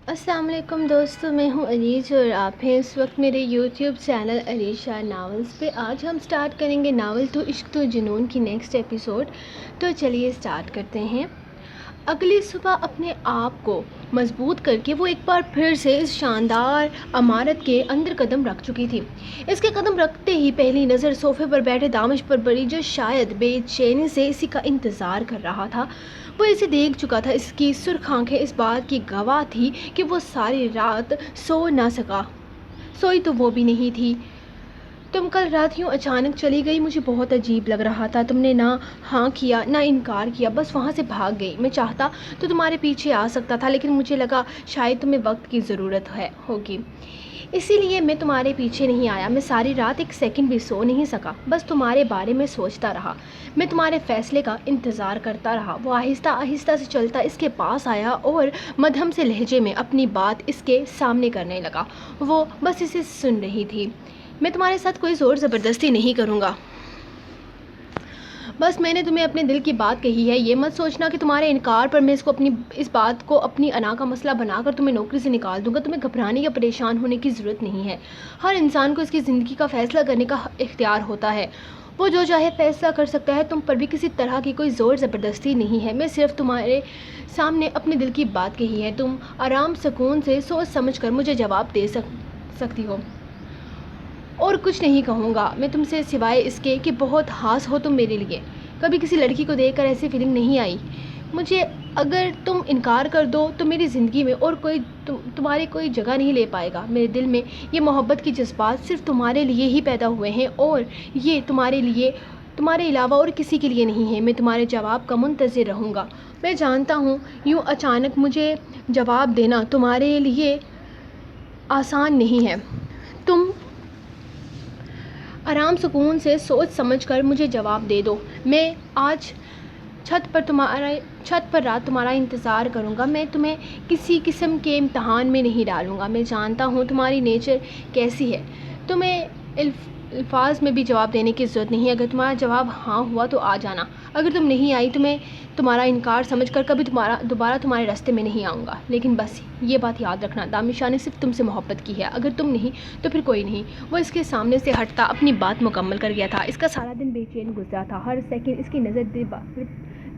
السلام علیکم دوستو، میں ہوں عریش اور آپ ہیں اس وقت میرے یوٹیوب چینل عریشہ ناولز پہ۔ آج ہم سٹارٹ کریں گے ناول تو عشق تو جنون کی نیکسٹ ایپیسوڈ۔ تو چلیے سٹارٹ کرتے ہیں۔ اگلی صبح اپنے آپ کو مضبوط کر کے وہ ایک بار پھر سے اس شاندار عمارت کے اندر قدم رکھ چکی تھی۔ اس کے قدم رکھتے ہی پہلی نظر صوفے پر بیٹھے دامش پر پڑی، جو شاید بے چینی سے اسی کا انتظار کر رہا تھا۔ وہ اسے دیکھ چکا تھا، اس کی سرخ آنکھیں اس بات کی گواہ تھی کہ وہ ساری رات سو نہ سکا۔ سوئی تو وہ بھی نہیں تھی۔ تم کل رات یوں اچانک چلی گئی، مجھے بہت عجیب لگ رہا تھا۔ تم نے نہ ہاں کیا نہ انکار کیا، بس وہاں سے بھاگ گئی۔ میں چاہتا تو تمہارے پیچھے آ سکتا تھا، لیکن مجھے لگا شاید تمہیں وقت کی ضرورت ہوگی، اسی لیے میں تمہارے پیچھے نہیں آیا۔ میں ساری رات ایک سیکنڈ بھی سو نہیں سکا، بس تمہارے بارے میں سوچتا رہا۔ میں تمہارے فیصلے کا انتظار کرتا رہا۔ وہ آہستہ آہستہ سے چلتا اس کے پاس آیا اور مدھم سے لہجے میں اپنی بات اس کے سامنے کرنے لگا۔ وہ بس اسے سن رہی تھی۔ میں تمہارے ساتھ کوئی زور زبردستی نہیں کروں گا، بس میں نے تمہیں اپنے دل کی بات کہی ہے۔ یہ مت سوچنا کہ تمہارے انکار پر میں اس بات کو اپنی انا کا مسئلہ بنا کر تمہیں نوکری سے نکال دوں گا۔ تمہیں گھبرانے یا پریشان ہونے کی ضرورت نہیں ہے۔ ہر انسان کو اس کی زندگی کا فیصلہ کرنے کا اختیار ہوتا ہے، وہ جو چاہے فیصلہ کر سکتا ہے۔ تم پر بھی کسی طرح کی کوئی زور زبردستی نہیں ہے۔ میں صرف تمہارے سامنے اپنے دل کی بات کہی ہے۔ تم آرام سکون سے سوچ سمجھ کر مجھے جواب دے سکتی ہو، اور کچھ نہیں کہوں گا میں تم سے سوائے اس کے کہ بہت خاص ہو تم میرے لیے۔ کبھی کسی لڑکی کو دیکھ کر ایسی فیلنگ نہیں آئی مجھے۔ اگر تم انکار کر دو تو میری زندگی میں اور تمہاری کوئی جگہ نہیں لے پائے گا۔ میرے دل میں یہ محبت کی جذبات صرف تمہارے لیے ہی پیدا ہوئے ہیں، اور یہ تمہارے علاوہ اور کسی کے لیے نہیں ہے۔ میں تمہارے جواب کا منتظر رہوں گا۔ میں جانتا ہوں یوں اچانک مجھے جواب دینا تمہارے لیے آسان نہیں ہے۔ تم آرام سکون سے سوچ سمجھ کر مجھے جواب دے دو۔ میں آج چھت پر رات تمہارا انتظار کروں گا۔ میں تمہیں کسی قسم کے امتحان میں نہیں ڈالوں گا۔ میں جانتا ہوں تمہاری نیچر کیسی ہے۔ تمہیں الفاظ میں بھی جواب دینے کی ضرورت نہیں ہے۔ اگر تمہارا جواب ہاں ہوا تو آ جانا، اگر تم نہیں آئی تو میں تمہارا انکار سمجھ کر کبھی دوبارہ تمہارے راستے میں نہیں آؤں گا۔ لیکن بس یہ بات یاد رکھنا، دامشاہ نے صرف تم سے محبت کی ہے، اگر تم نہیں تو پھر کوئی نہیں۔ وہ اس کے سامنے سے ہٹتا اپنی بات مکمل کر گیا تھا۔ اس کا سارا دن بے چین گزرا تھا۔ ہر سیکنڈ اس کی نظر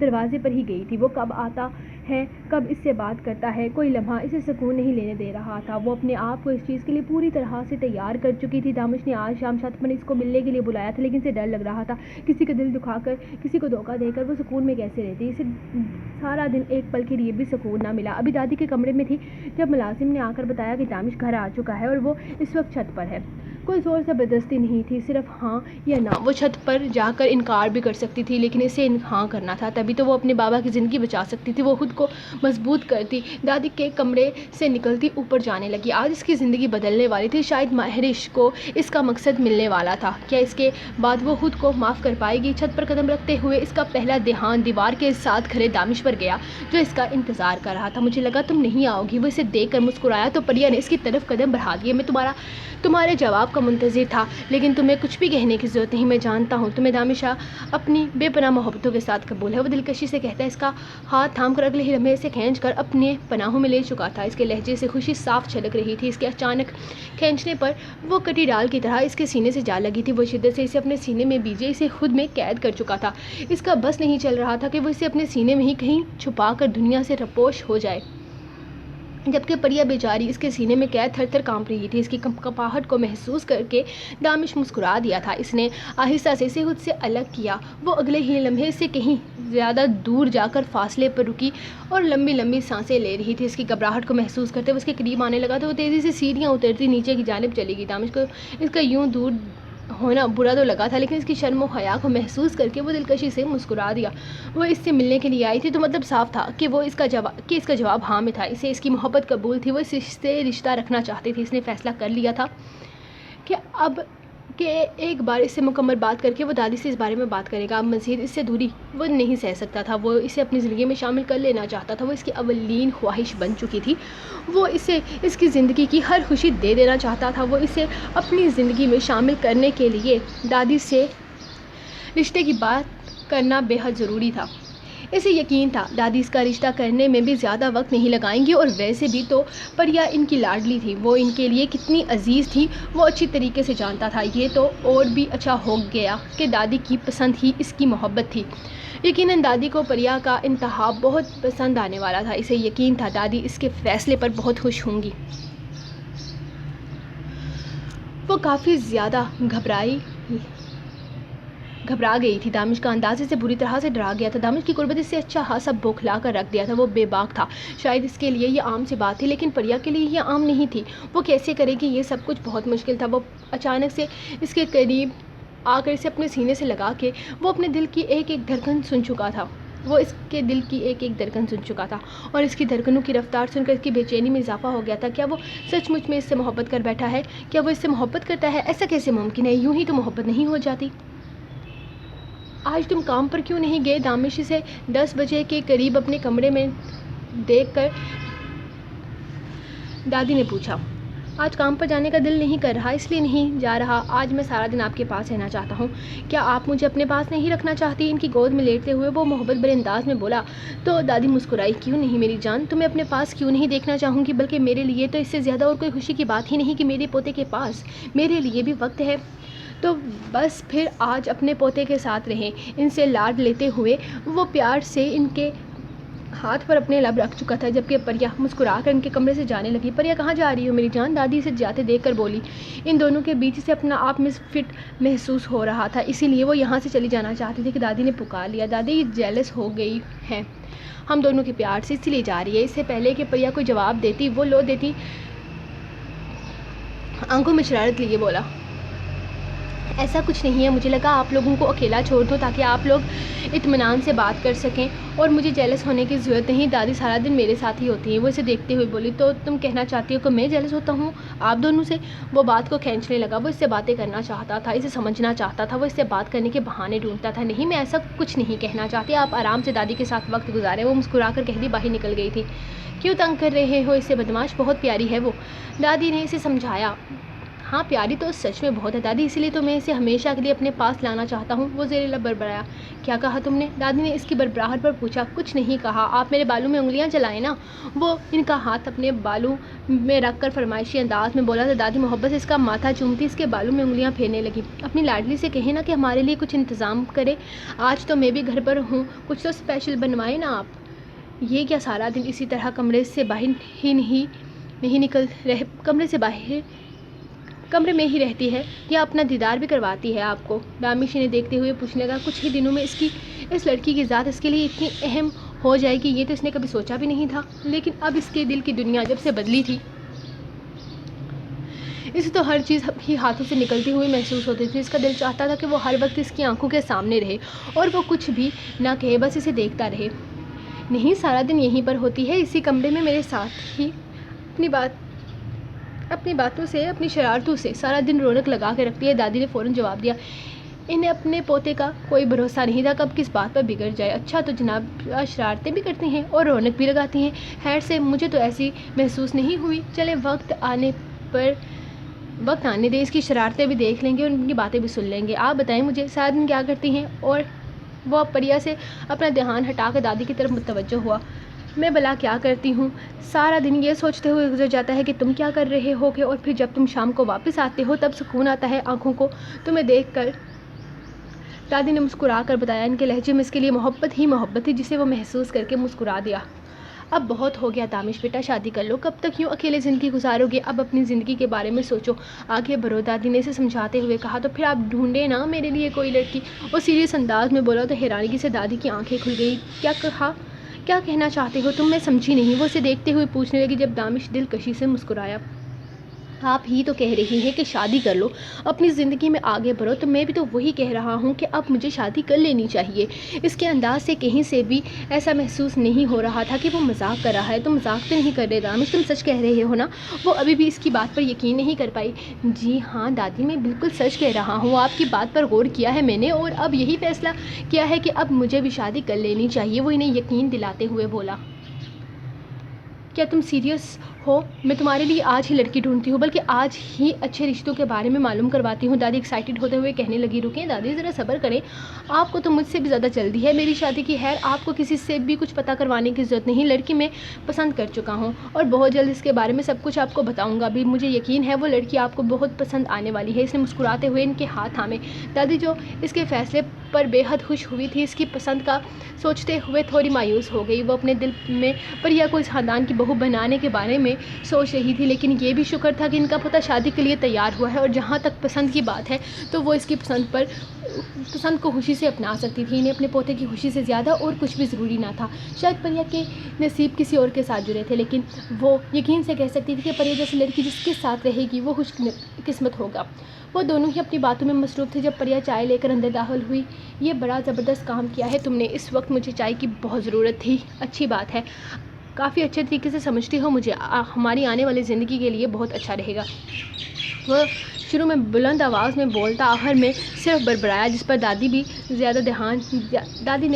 دروازے پر ہی گئی تھی۔ وہ کب آتا ہے، کب اس سے بات کرتا ہے، کوئی لمحہ اسے سکون نہیں لینے دے رہا تھا۔ وہ اپنے آپ کو اس چیز کے لیے پوری طرح سے تیار کر چکی تھی۔ دامش نے آج شام چھت پر اس کو ملنے کے لیے بلایا تھا، لیکن اسے ڈر لگ رہا تھا کسی کا دل دکھا کر، کسی کو دھوکہ دے کر وہ سکون میں کیسے رہتی۔ اسے سارا دن ایک پل کے لیے بھی سکون نہ ملا۔ ابھی دادی کے کمرے میں تھی جب ملازم نے آ کر بتایا کہ دامش گھر آ چکا ہے اور وہ اس وقت چھت پر ہے۔ کوئی زور زبردستی نہیں تھی، صرف ہاں یا نہ۔ وہ چھت پر جا کر انکار بھی کر سکتی تھی، لیکن اسے ہاں کرنا تھا، تبھی تو وہ اپنے بابا کی زندگی بچا سکتی تھی۔ وہ خود کو مضبوط کرتی دادی کے کمرے سے نکلتی اوپر جانے لگی۔ آج اس کی زندگی بدلنے والی تھی، شاید مہرش کو اس کا مقصد ملنے والا تھا۔ کیا اس کے بعد وہ خود کو معاف کر پائے گی؟ چھت پر قدم رکھتے ہوئے اس کا پہلا دھیان دیوار کے ساتھ کھڑے دامش پر گیا، جو اس کا انتظار کر رہا تھا۔ مجھے لگا تم نہیں آؤ گی۔ وہ اسے دیکھ کر مسکرایا تو پریا نے اس کی طرف قدم بڑھا دیے۔ میں تمہارے جواب کا منتظر تھا، لیکن تمہیں کچھ بھی کہنے کی ضرورت نہیں۔ میں جانتا ہوں تمہیں دامشا اپنی بے پناہ محبتوں کے ساتھ قبول ہے۔ وہ دلکشی سے کہتا ہے، اس کا ہاتھ تھام کر اگلے ہی لمحے اسے کھینچ کر اپنے پناہوں میں لے چکا تھا۔ اس کے لہجے سے خوشی صاف جھلک رہی تھی۔ اس کے اچانک کھینچنے پر وہ کٹی ڈال کی طرح اس کے سینے سے جا لگی تھی۔ وہ شدت سے اسے اپنے سینے میں بیجے اسے خود میں قید کر چکا تھا۔ اس کا بس نہیں چل رہا تھا کہ وہ اسے اپنے سینے میں ہی کہیں چھپا کر دنیا سے رپوش ہو جائے، جبکہ پریا بیچاری اس کے سینے میں قید تھر تھر کانپ رہی تھی۔ اس کی کپاہٹ کو محسوس کر کے دامش مسکرا دیا تھا۔ اس نے آہستہ سے اسے خود سے الگ کیا۔ وہ اگلے ہی لمحے سے کہیں زیادہ دور جا کر فاصلے پر رکی اور لمبی لمبی سانسیں لے رہی تھی۔ اس کی گھبراہٹ کو محسوس کرتے ہوئے اس کے قریب آنے لگا تو وہ تیزی سے سیڑھیاں اترتی نیچے کی جانب چلی گئی۔ دامش کو اس کا یوں دور ہونا برا تو لگا تھا، لیکن اس کی شرم و حیا کو محسوس کر کے وہ دلکشی سے مسکرا دیا۔ وہ اس سے ملنے کے لیے آئی تھی تو مطلب صاف تھا کہ اس کا جواب ہاں میں تھا۔ اسے اس کی محبت قبول تھی، وہ اس سے رشتہ رکھنا چاہتی تھی۔ اس نے فیصلہ کر لیا تھا کہ ایک بار اس سے مکمل بات کر کے وہ دادی سے اس بارے میں بات کرے گا۔ اب مزید اس سے دوری وہ نہیں سہ سکتا تھا۔ وہ اسے اپنی زندگی میں شامل کر لینا چاہتا تھا۔ وہ اس کی اولین خواہش بن چکی تھی۔ وہ اسے اس کی زندگی کی ہر خوشی دے دینا چاہتا تھا۔ وہ اسے اپنی زندگی میں شامل کرنے کے لیے دادی سے رشتے کی بات کرنا بے حد ضروری تھا۔ اسے یقین تھا دادی اس کا رشتہ کرنے میں بھی زیادہ وقت نہیں لگائیں گی، اور ویسے بھی تو پریا ان کی لاڈلی تھی، وہ ان کے لیے کتنی عزیز تھی وہ اچھی طریقے سے جانتا تھا۔ یہ تو اور بھی اچھا ہو گیا کہ دادی کی پسند ہی اس کی محبت تھی۔ یقیناً دادی کو پریا کا انتخاب بہت پسند آنے والا تھا، اسے یقین تھا دادی اس کے فیصلے پر بہت خوش ہوں گی۔ وہ کافی زیادہ گھبرا گئی تھی۔ دانش کا انداز اسے بری طرح سے ڈرا گیا تھا۔ دانش کی قربت اسے اچھا خاصا بوکھلا کر رکھ دیا تھا۔ وہ بے باک تھا۔ شاید اس کے لیے یہ عام سی بات تھی، لیکن پریا کے لیے یہ عام نہیں تھی۔ وہ کیسے کرے گی یہ سب کچھ بہت مشکل تھا۔ وہ اچانک سے اس کے قریب آ کر اسے اپنے سینے سے لگا کے وہ اپنے دل کی ایک ایک دھڑکن سن چکا تھا۔ وہ اس کے دل کی ایک ایک دھڑکن سن چکا تھا، اور اس کی دھڑکنوں کی رفتار سن کر اس کی بے چینی میں اضافہ ہو گیا تھا۔ کیا وہ سچ مچ میں اس سے محبت کر بیٹھا ہے؟ کیا وہ اس سے محبت کرتا ہے؟ ایسا کیسے ممکن ہے؟ یوں ہی تو محبت نہیں ہو جاتی۔ آج تم کام پر کیوں نہیں گئے؟ دانش سے 10 بجے کے قریب اپنے کمرے میں دیکھ کر دادی نے پوچھا۔ آج کام پر جانے کا دل نہیں کر رہا، اس لیے نہیں جا رہا۔ آج میں سارا دن آپ کے پاس رہنا چاہتا ہوں۔ کیا آپ مجھے اپنے پاس نہیں رکھنا چاہتی؟ ان کی گود میں لیٹتے ہوئے وہ محبت بھرے انداز میں بولا تو دادی مسکرائی۔ کیوں نہیں میری جان، تمہیں اپنے پاس کیوں نہیں دیکھنا چاہوں گی، بلکہ میرے لیے تو اس سے زیادہ اور کوئی خوشی کی بات ہی نہیں کہ میرے پوتے کے پاس میرے لیے بھی وقت ہے۔ تو بس پھر آج اپنے پوتے کے ساتھ رہیں۔ ان سے لاڈ لیتے ہوئے وہ پیار سے ان کے ہاتھ پر اپنے لب رکھ چکا تھا، جبکہ پریا مسکرا کر ان کے کمرے سے جانے لگی۔ پریا کہاں جا رہی ہو میری جان؟ دادی اسے جاتے دیکھ کر بولی۔ ان دونوں کے بیچ سے اپنا آپ مس فٹ محسوس ہو رہا تھا، اسی لیے وہ یہاں سے چلی جانا چاہتی تھی کہ دادی نے پکار لیا۔ دادی جیلس ہو گئی ہے ہم دونوں کے پیار سے، اسی لیے جا رہی ہے۔ اس سے پہلے کہ پریا کوئی جواب دیتی وہ لو دیتی آنکھوں میں شرارت لیے بولا، ایسا کچھ نہیں ہے، مجھے لگا آپ لوگوں کو اکیلا چھوڑ دو تاکہ آپ لوگ اطمینان سے بات کر سکیں، اور مجھے جیلس ہونے کی ضرورت نہیں، دادی سارا دن میرے ساتھ ہی ہوتی ہیں۔ وہ اسے دیکھتے ہوئے بولی، تو تم کہنا چاہتی ہو کہ میں جیلس ہوتا ہوں آپ دونوں سے؟ وہ بات کو کھینچنے لگا۔ وہ اس سے باتیں کرنا چاہتا تھا، اسے سمجھنا چاہتا تھا، وہ اس سے بات کرنے کے بہانے ڈھونڈتا تھا۔ نہیں، میں ایسا کچھ نہیں کہنا چاہتی، آپ آرام سے دادی کے ساتھ وقت گزاریں۔ وہ مسکرا کر کہتی باہر نکل گئی تھی۔ کیوں تنگ کر رہے ہو اسے بدماش، بہت پیاری ہے وہ، دادی نے اسے سمجھایا۔ ہاں پیاری تو سچ میں بہت ہے دادی، اسی لیے تو میں اسے ہمیشہ کے لیے اپنے پاس لانا چاہتا ہوں۔ وہ زیر لب بڑبڑایا۔ کیا کہا تم نے؟ دادی نے اس کی بڑبڑاہٹ پر پوچھا۔ کچھ نہیں کہا، آپ میرے بالوں میں انگلیاں چلائیں نا۔ وہ ان کا ہاتھ اپنے بالوں میں رکھ کر فرمائشی انداز میں بولا تو دادی محبت سے اس کا ماتھا چومتی اس کے بالوں میں انگلیاں پھیرنے لگی۔ اپنی لاڈلی سے کہیں نا کہ ہمارے لیے کچھ انتظام کرے، آج تو میں بھی گھر پر ہوں، کچھ تو اسپیشل بنوائے نا آپ۔ یہ کیا سارا دن اسی طرح کمرے سے باہر ہی نہیں نکل رہے، کمرے میں ہی رہتی ہے، یا اپنا دیدار بھی کرواتی ہے آپ کو؟ دانش نے دیکھتے ہوئے پوچھنے لگا۔ کچھ ہی دنوں میں اس لڑکی کی ذات اس کے لیے اتنی اہم ہو جائے گی، یہ تو اس نے کبھی سوچا بھی نہیں تھا، لیکن اب اس کے دل کی دنیا جب سے بدلی تھی، اسے تو ہر چیز ہی ہاتھوں سے نکلتی ہوئی محسوس ہوتی تھی۔ اس کا دل چاہتا تھا کہ وہ ہر وقت اس کی آنکھوں کے سامنے رہے اور وہ کچھ بھی نہ کہے، بس اسے دیکھتا رہے۔ نہیں، سارا دن یہیں پر ہوتی ہے، اسی کمرے میں میرے ساتھ ہی اپنی باتوں سے، اپنی شرارتوں سے سارا دن رونق لگا کے رکھتی ہے، دادی نے فوراً جواب دیا۔ انہیں اپنے پوتے کا کوئی بھروسہ نہیں تھا، کب کس بات پر بگڑ جائے۔ اچھا تو جناب شرارتیں بھی کرتی ہیں اور رونق بھی لگاتی ہیں؟ خیر سے مجھے تو ایسی محسوس نہیں ہوئی۔ چلیں وقت آنے دیں، اس کی شرارتیں بھی دیکھ لیں گے اور ان کی باتیں بھی سن لیں گے۔ آپ بتائیں مجھے سارا دن کیا کرتی ہیں؟ اور وہ اب پریا سے اپنا دھیان ہٹا کر دادی کی طرف متوجہ ہوا۔ میں بھلا کیا کرتی ہوں، سارا دن یہ سوچتے ہوئے گزر جاتا ہے کہ تم کیا کر رہے ہو گے، اور پھر جب تم شام کو واپس آتے ہو تب سکون آتا ہے آنکھوں کو تمہیں دیکھ کر۔ دادی نے مسکرا کر بتایا۔ ان کے لہجے میں اس کے لیے محبت ہی محبت تھی، جسے وہ محسوس کر کے مسکرا دیا۔ اب بہت ہو گیا دانش بیٹا، شادی کر لو، کب تک یوں اکیلے زندگی گزارو گے؟ اب اپنی زندگی کے بارے میں سوچو، آگے بڑھو، دادی نے اسے سمجھاتے ہوئے کہا۔ تو پھر آپ ڈھونڈے نا میرے لیے کوئی لڑکی، وہ سیریس انداز میں بولا تو حیرانگی سے دادی کی آنکھیں کھل گئی۔ کیا کہنا چاہتے ہو تم؟ میں سمجھی نہیں، وہ اسے دیکھتے ہوئے پوچھنے لگی، جب دانش دلکشی سے مسکرایا۔ آپ ہی تو کہہ رہی ہیں کہ شادی کر لو، اپنی زندگی میں آگے بڑھو، تو میں بھی تو وہی کہہ رہا ہوں کہ اب مجھے شادی کر لینی چاہیے۔ اس کے انداز سے کہیں سے بھی ایسا محسوس نہیں ہو رہا تھا کہ وہ مذاق کر رہا ہے۔ تم مذاق تو نہیں کر رہے دانش، تم سچ کہہ رہے ہو نا؟ وہ ابھی بھی اس کی بات پر یقین نہیں کر پائی۔ جی ہاں دادی، میں بالکل سچ کہہ رہا ہوں، آپ کی بات پر غور کیا ہے میں نے، اور اب یہی فیصلہ کیا ہے کہ اب مجھے بھی شادی کر لینی چاہیے، وہ انہیں یقین دلاتے ہوئے بولا۔ کیا تم سیریس ہو؟ میں تمہارے لیے آج ہی لڑکی ڈھونڈتی ہوں، بلکہ آج ہی اچھے رشتوں کے بارے میں معلوم کرواتی ہوں۔ دادی ایکسائٹیڈ ہوتے ہوئے کہنے لگی، رکیں دادی، ذرا صبر کریں، آپ کو تو مجھ سے بھی زیادہ جلدی ہے میری شادی کی۔ خیر، آپ کو کسی سے بھی کچھ پتہ کروانے کی ضرورت نہیں، لڑکی میں پسند کر چکا ہوں اور بہت جلد اس کے بارے میں سب کچھ آپ کو بتاؤں گا بھی۔ مجھے یقین ہے وہ لڑکی آپ کو بہت پسند آنے والی ہے۔ اس نے مسکراتے ہوئے ان کے ہاتھ تھامے۔ دادی جو اس کے فیصلے پر بے حد خوش ہوئی تھی، اس کی پسند کا سوچتے ہوئے تھوڑی مایوس ہو گئی۔ وہ اپنے دل میں پریا کو اس خاندان کی بہو بنانے کے بارے میں سوچ رہی تھی، لیکن یہ بھی شکر تھا کہ ان کا پوتا شادی کے لیے تیار ہوا ہے، اور جہاں تک پسند کی بات ہے تو وہ اس کی پسند کو خوشی سے اپنا سکتی تھی۔ انہیں اپنے پوتے کی خوشی سے زیادہ اور کچھ بھی ضروری نہ تھا۔ شاید پریا کے نصیب کسی اور کے ساتھ جڑے تھے، لیکن وہ یقین سے کہہ سکتی تھی کہ پریا جیسی لڑکی جس کے ساتھ رہے گی وہ خوش قسمت ہوگا۔ وہ دونوں ہی اپنی باتوں میں مصروف تھے جب پریا چائے لے کر اندر داخل ہوئی۔ یہ بڑا زبردست کام کیا ہے تم نے، اس وقت مجھے چائے کی بہت ضرورت تھی۔ اچھی بات ہے، کافی اچھے طریقے سے سمجھتی ہو مجھے، ہماری آنے والی زندگی کے لیے بہت اچھا رہے گا۔ وہ شروع میں بلند آواز میں بولتا، آخر میں صرف بربرایا، جس پر دادی نے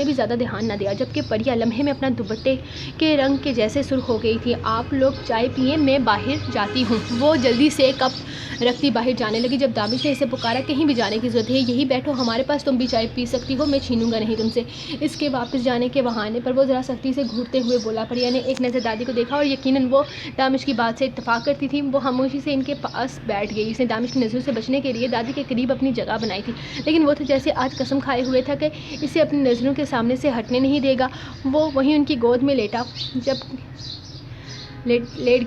بھی زیادہ دھیان نہ دیا، جبکہ پریا لمحے میں اپنا دوپٹے کے رنگ کے جیسے سرخ ہو گئی تھی۔ آپ لوگ چائے پئیں، میں باہر جاتی ہوں۔ وہ جلدی سے کپ رکھتی باہر جانے لگی جب دامش نے اسے پکارا، کہیں بھی جانے کی ضرورت ہے، یہی بیٹھو ہمارے پاس، تم بھی چائے پی سکتی ہو، میں چھینوں گا نہیں تم سے۔ اس کے واپس جانے کے بہانے پر وہ ذرا سختی سے گھورتے ہوئے بولا۔ پریا نے ایک نظر دادی کو دیکھا اور یقیناً وہ دامش کی بات سے اتفاق کرتی تھی۔ وہ خاموشی سے ان کے پاس بیٹھ گئی۔ اس نے دامش کی نظروں سے بچنے کے لیے دادی کے قریب اپنی جگہ بنائی تھی، لیکن وہ تو جیسے آج قسم کھائے ہوئے تھا کہ اسے اپنی نظروں کے سامنے سے ہٹنے نہیں دے گا۔ وہ وہیں ان کی گود میں لیٹ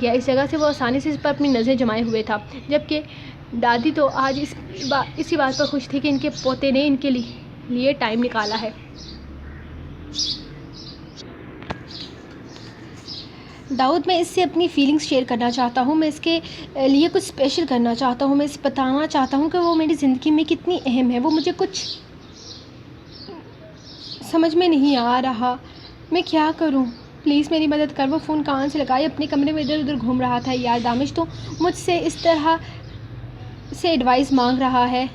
گیا، اس جگہ سے وہ آسانی سے اس پر اپنی نظریں جمائے ہوئے تھا، جبکہ دادی تو آج اسی بات پر خوش تھی کہ ان کے پوتے نے ان کے لیے ٹائم نکالا ہے۔ داؤد، میں اس سے اپنی فیلنگز شیئر کرنا چاہتا ہوں، میں اس کے لیے کچھ اسپیشل کرنا چاہتا ہوں، میں اسے بتانا چاہتا ہوں کہ وہ میری زندگی میں کتنی اہم ہے۔ وہ مجھے کچھ سمجھ میں نہیں آ رہا، میں کیا کروں، پلیز میری مدد کر۔ وہ فون کان سے لگائے اپنے کمرے میں ادھر ادھر گھوم رہا تھا۔ یار دامش تو مجھ سے اس طرح سے ایڈوائس مانگ رہا ہے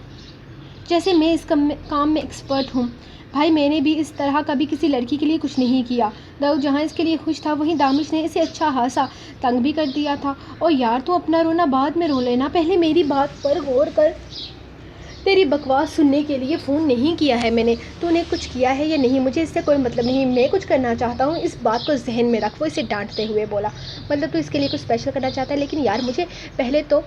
جیسے میں اس کام میں ایکسپرٹ ہوں۔ بھائی، میں نے بھی اس طرح کبھی کسی لڑکی کے لیے کچھ نہیں کیا۔ داؤد جہاں اس کے لیے خوش تھا، وہیں دامش نے اسے اچھا خاصا تنگ بھی کر دیا تھا۔ او یار، تو اپنا رونا بعد میں رو لینا، پہلے میری بات پر غور کر۔ تیری بکواس سننے کے لیے فون نہیں کیا ہے میں نے، تو نے کچھ کیا ہے یا نہیں مجھے اس سے کوئی مطلب نہیں، میں کچھ کرنا چاہتا ہوں، اس بات کو ذہن میں رکھ۔ وہ اسے ڈانٹتے ہوئے بولا۔ مطلب تو اس کے لیے کچھ اسپیشل کرنا چاہتا ہے، لیکن یار مجھے پہلے تو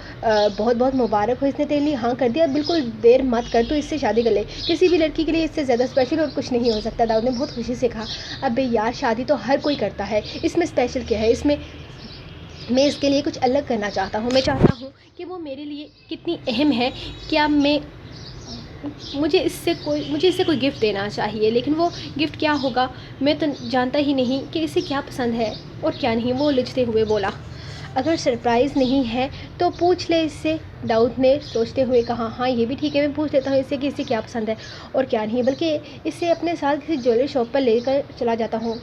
بہت بہت مبارک ہو، اس نے تیرے لیے ہاں کر دیا، بالکل دیر مت کر، تو اس سے شادی کر لے، کسی بھی لڑکی کے لیے اس سے زیادہ اسپیشل اور کچھ نہیں ہو سکتا۔ داؤد نے بہت خوشی سے کہا، ابے یار شادی تو ہر کوئی کرتا ہے، اس میں اسپیشل کیا ہے، میں اس کے لیے کچھ الگ کرنا چاہتا ہوں، میں چاہتا ہوں کہ وہ میرے لیے کتنی اہم ہے، کیا مجھے اس سے کوئی گفٹ دینا چاہیے، لیکن وہ گفٹ کیا ہوگا میں تو جانتا ہی نہیں کہ اسے کیا پسند ہے اور کیا نہیں۔ وہ الجھتے ہوئے بولا، اگر سرپرائز نہیں ہے تو پوچھ لے اس سے۔ داؤد نے سوچتے ہوئے کہا، ہاں یہ بھی ٹھیک ہے، میں پوچھ لیتا ہوں اس سے کہ اسے کیا پسند ہے اور کیا نہیں، بلکہ اسے اپنے ساتھ کسی جویلری شاپ پر لے کر چلا جاتا ہوں۔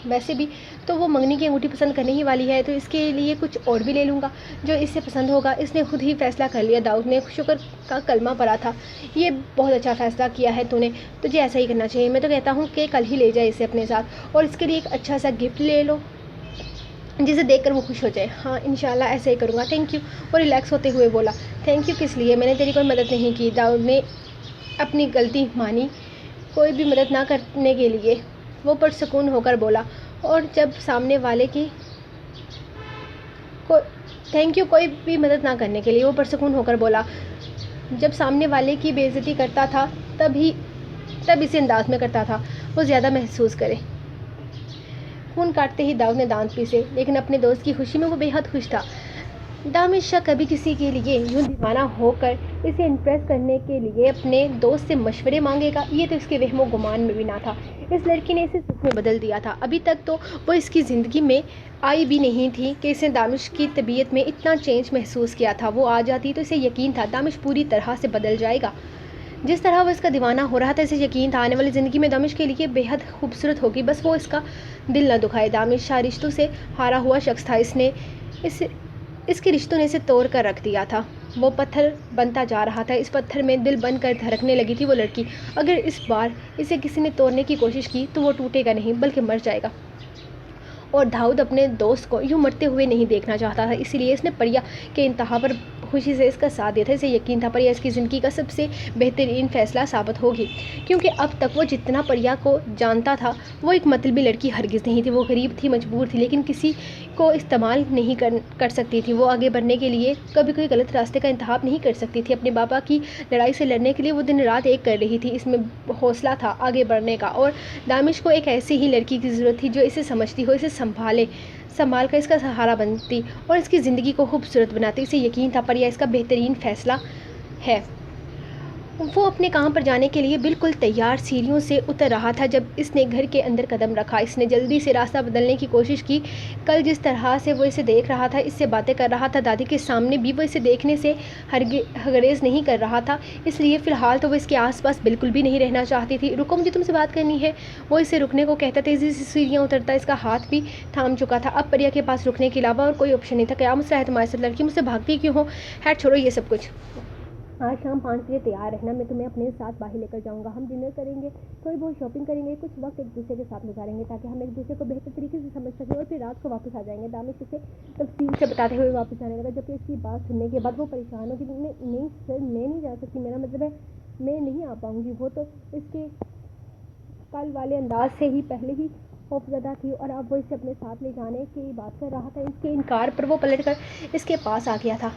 ویسے بھی تو وہ منگنی کی انگوٹھی پسند کرنے ہی والی ہے، تو اس کے لیے کچھ اور بھی لے لوں گا جو اس سے پسند ہوگا۔ اس نے خود ہی فیصلہ کر لیا۔ داؤد نے شکر کا کلمہ پڑھا تھا، یہ بہت اچھا فیصلہ کیا ہے تو نے، تجھے ایسا ہی کرنا چاہیے۔ میں تو کہتا ہوں کہ کل ہی لے جائے اسے اپنے ساتھ اور اس کے لیے ایک اچھا سا گفٹ لے لو جسے دیکھ کر وہ خوش ہو جائے۔ ہاں انشاءاللہ ایسا ہی کروں گا، تھینک یو۔ وہ ریلیکس ہوتے ہوئے بولا، تھینک یو کس لیے، میں نے تیری کوئی مدد نہیں کی۔ داؤد نے اپنی غلطی مانی، کوئی بھی مدد نہ کرنے کے لیے۔ وہ پرسکون ہو کر بولا، اور جب سامنے والے کی تھینک یو کوئی بھی مدد نہ کرنے کے لیے، وہ پرسکون ہو کر بولا، جب سامنے والے کی بے عزتی کرتا تھا تب اسی انداز میں کرتا تھا، وہ زیادہ محسوس کرے۔ خون کاٹتے ہی داؤد نے دانت پیسے، لیکن اپنے دوست کی خوشی میں وہ بے حد خوش تھا۔ دامش شاہ کبھی کسی کے لیے یوں دیوانہ ہو کر اسے امپریس کرنے کے لیے اپنے دوست سے مشورے مانگے گا، یہ تو اس کے وہم و گمان میں بھی نہ تھا۔ اس لڑکی نے اسے سچ میں بدل دیا تھا۔ ابھی تک تو وہ اس کی زندگی میں آئی بھی نہیں تھی کہ اس نے دامش کی طبیعت میں اتنا چینج محسوس کیا تھا۔ وہ آ جاتی تو اسے یقین تھا دامش پوری طرح سے بدل جائے گا۔ جس طرح وہ اس کا دیوانہ ہو رہا تھا، اسے یقین تھا آنے والی زندگی میں دامش کے لیے بے حد خوبصورت ہوگی، بس وہ اس کا دل نہ دکھائے۔ دامش شاہ رشتوں سے ہارا ہوا شخص تھا، اس کے رشتوں نے اسے توڑ کر رکھ دیا تھا۔ وہ پتھر بنتا جا رہا تھا، اس پتھر میں دل بن کر دھڑکنے لگی تھی وہ لڑکی۔ اگر اس بار اسے کسی نے توڑنے کی کوشش کی تو وہ ٹوٹے گا نہیں بلکہ مر جائے گا، اور داؤد اپنے دوست کو یوں مرتے ہوئے نہیں دیکھنا چاہتا تھا، اسی لیے اس نے پریا کے انتہا پر خوشی سے اس کا ساتھ دیا تھا۔ اسے یقین تھا پریا اس کی زندگی کا سب سے بہترین فیصلہ ثابت ہوگی، کیونکہ اب تک وہ جتنا پریا کو جانتا تھا وہ ایک مطلبی لڑکی ہرگز نہیں تھی۔ وہ غریب تھی، مجبور تھی، لیکن کسی کو استعمال نہیں کر سکتی تھی۔ وہ آگے بڑھنے کے لیے کبھی کوئی غلط راستے کا انتخاب نہیں کر سکتی تھی۔ اپنے بابا کی لڑائی سے لڑنے کے لیے وہ دن رات ایک کر رہی تھی۔ اس میں حوصلہ تھا آگے بڑھنے کا، اور دانش کو ایک ایسی ہی لڑکی کی ضرورت تھی جو اسے سمجھتی ہو، اسے سنبھال کر اس کا سہارا بنتی اور اس کی زندگی کو خوبصورت بناتی۔ اسے یقین تھا پریا اس کا بہترین فیصلہ ہے۔ وہ اپنے کام پر جانے کے لیے بالکل تیار سیڑھیوں سے اتر رہا تھا جب اس نے گھر کے اندر قدم رکھا۔ اس نے جلدی سے راستہ بدلنے کی کوشش کی۔ کل جس طرح سے وہ اسے دیکھ رہا تھا، اس سے باتیں کر رہا تھا، دادی کے سامنے بھی وہ اسے دیکھنے سے ہرگز نہیں کر رہا تھا، اس لیے فی الحال تو وہ اس کے آس پاس بالکل بھی نہیں رہنا چاہتی تھی۔ رکو، مجھے تم سے بات کرنی ہے، وہ اسے رکنے کو کہتا، تیزی سے سیڑھیاں اترتا، اس کا ہاتھ بھی تھام چکا تھا۔ اب پریا کے پاس رکنے کے علاوہ اور کوئی آپشن نہیں تھا۔ کیا مسئلہ ہے تمہارے ساتھ لڑکی؟ مجھ سے بھاگتی کیوں ہو؟ خیر چھوڑو یہ سب کچھ، آج شام 5 بجے تیار رہنا، میں تمہیں اپنے ساتھ باہر لے کر جاؤں گا، ہم ڈنر کریں گے، تھوڑی بہت شاپنگ کریں گے، کچھ وقت ایک دوسرے کے ساتھ گزاریں گے تاکہ ہم ایک دوسرے کو بہتر طریقے سے سمجھ سکیں، اور پھر رات کو واپس آ جائیں گے۔ دانش اسے تفصیل سے بتاتے ہوئے واپس آنے لگا، جبکہ اس کی بات سننے کے بعد وہ پریشان ہو گئی۔ نہیں سر، میں نہیں جا سکتی، میرا مطلب ہے میں نہیں آ پاؤں گی۔ وہ تو اس کے کل والے انداز سے ہی پہلے ہی خوفزدہ تھی، اور اب وہ اسے اپنے ساتھ لے جانے کی بات کر رہا تھا۔ اس کے انکار پر وہ پلٹ کر اس کے پاس آ گیا تھا۔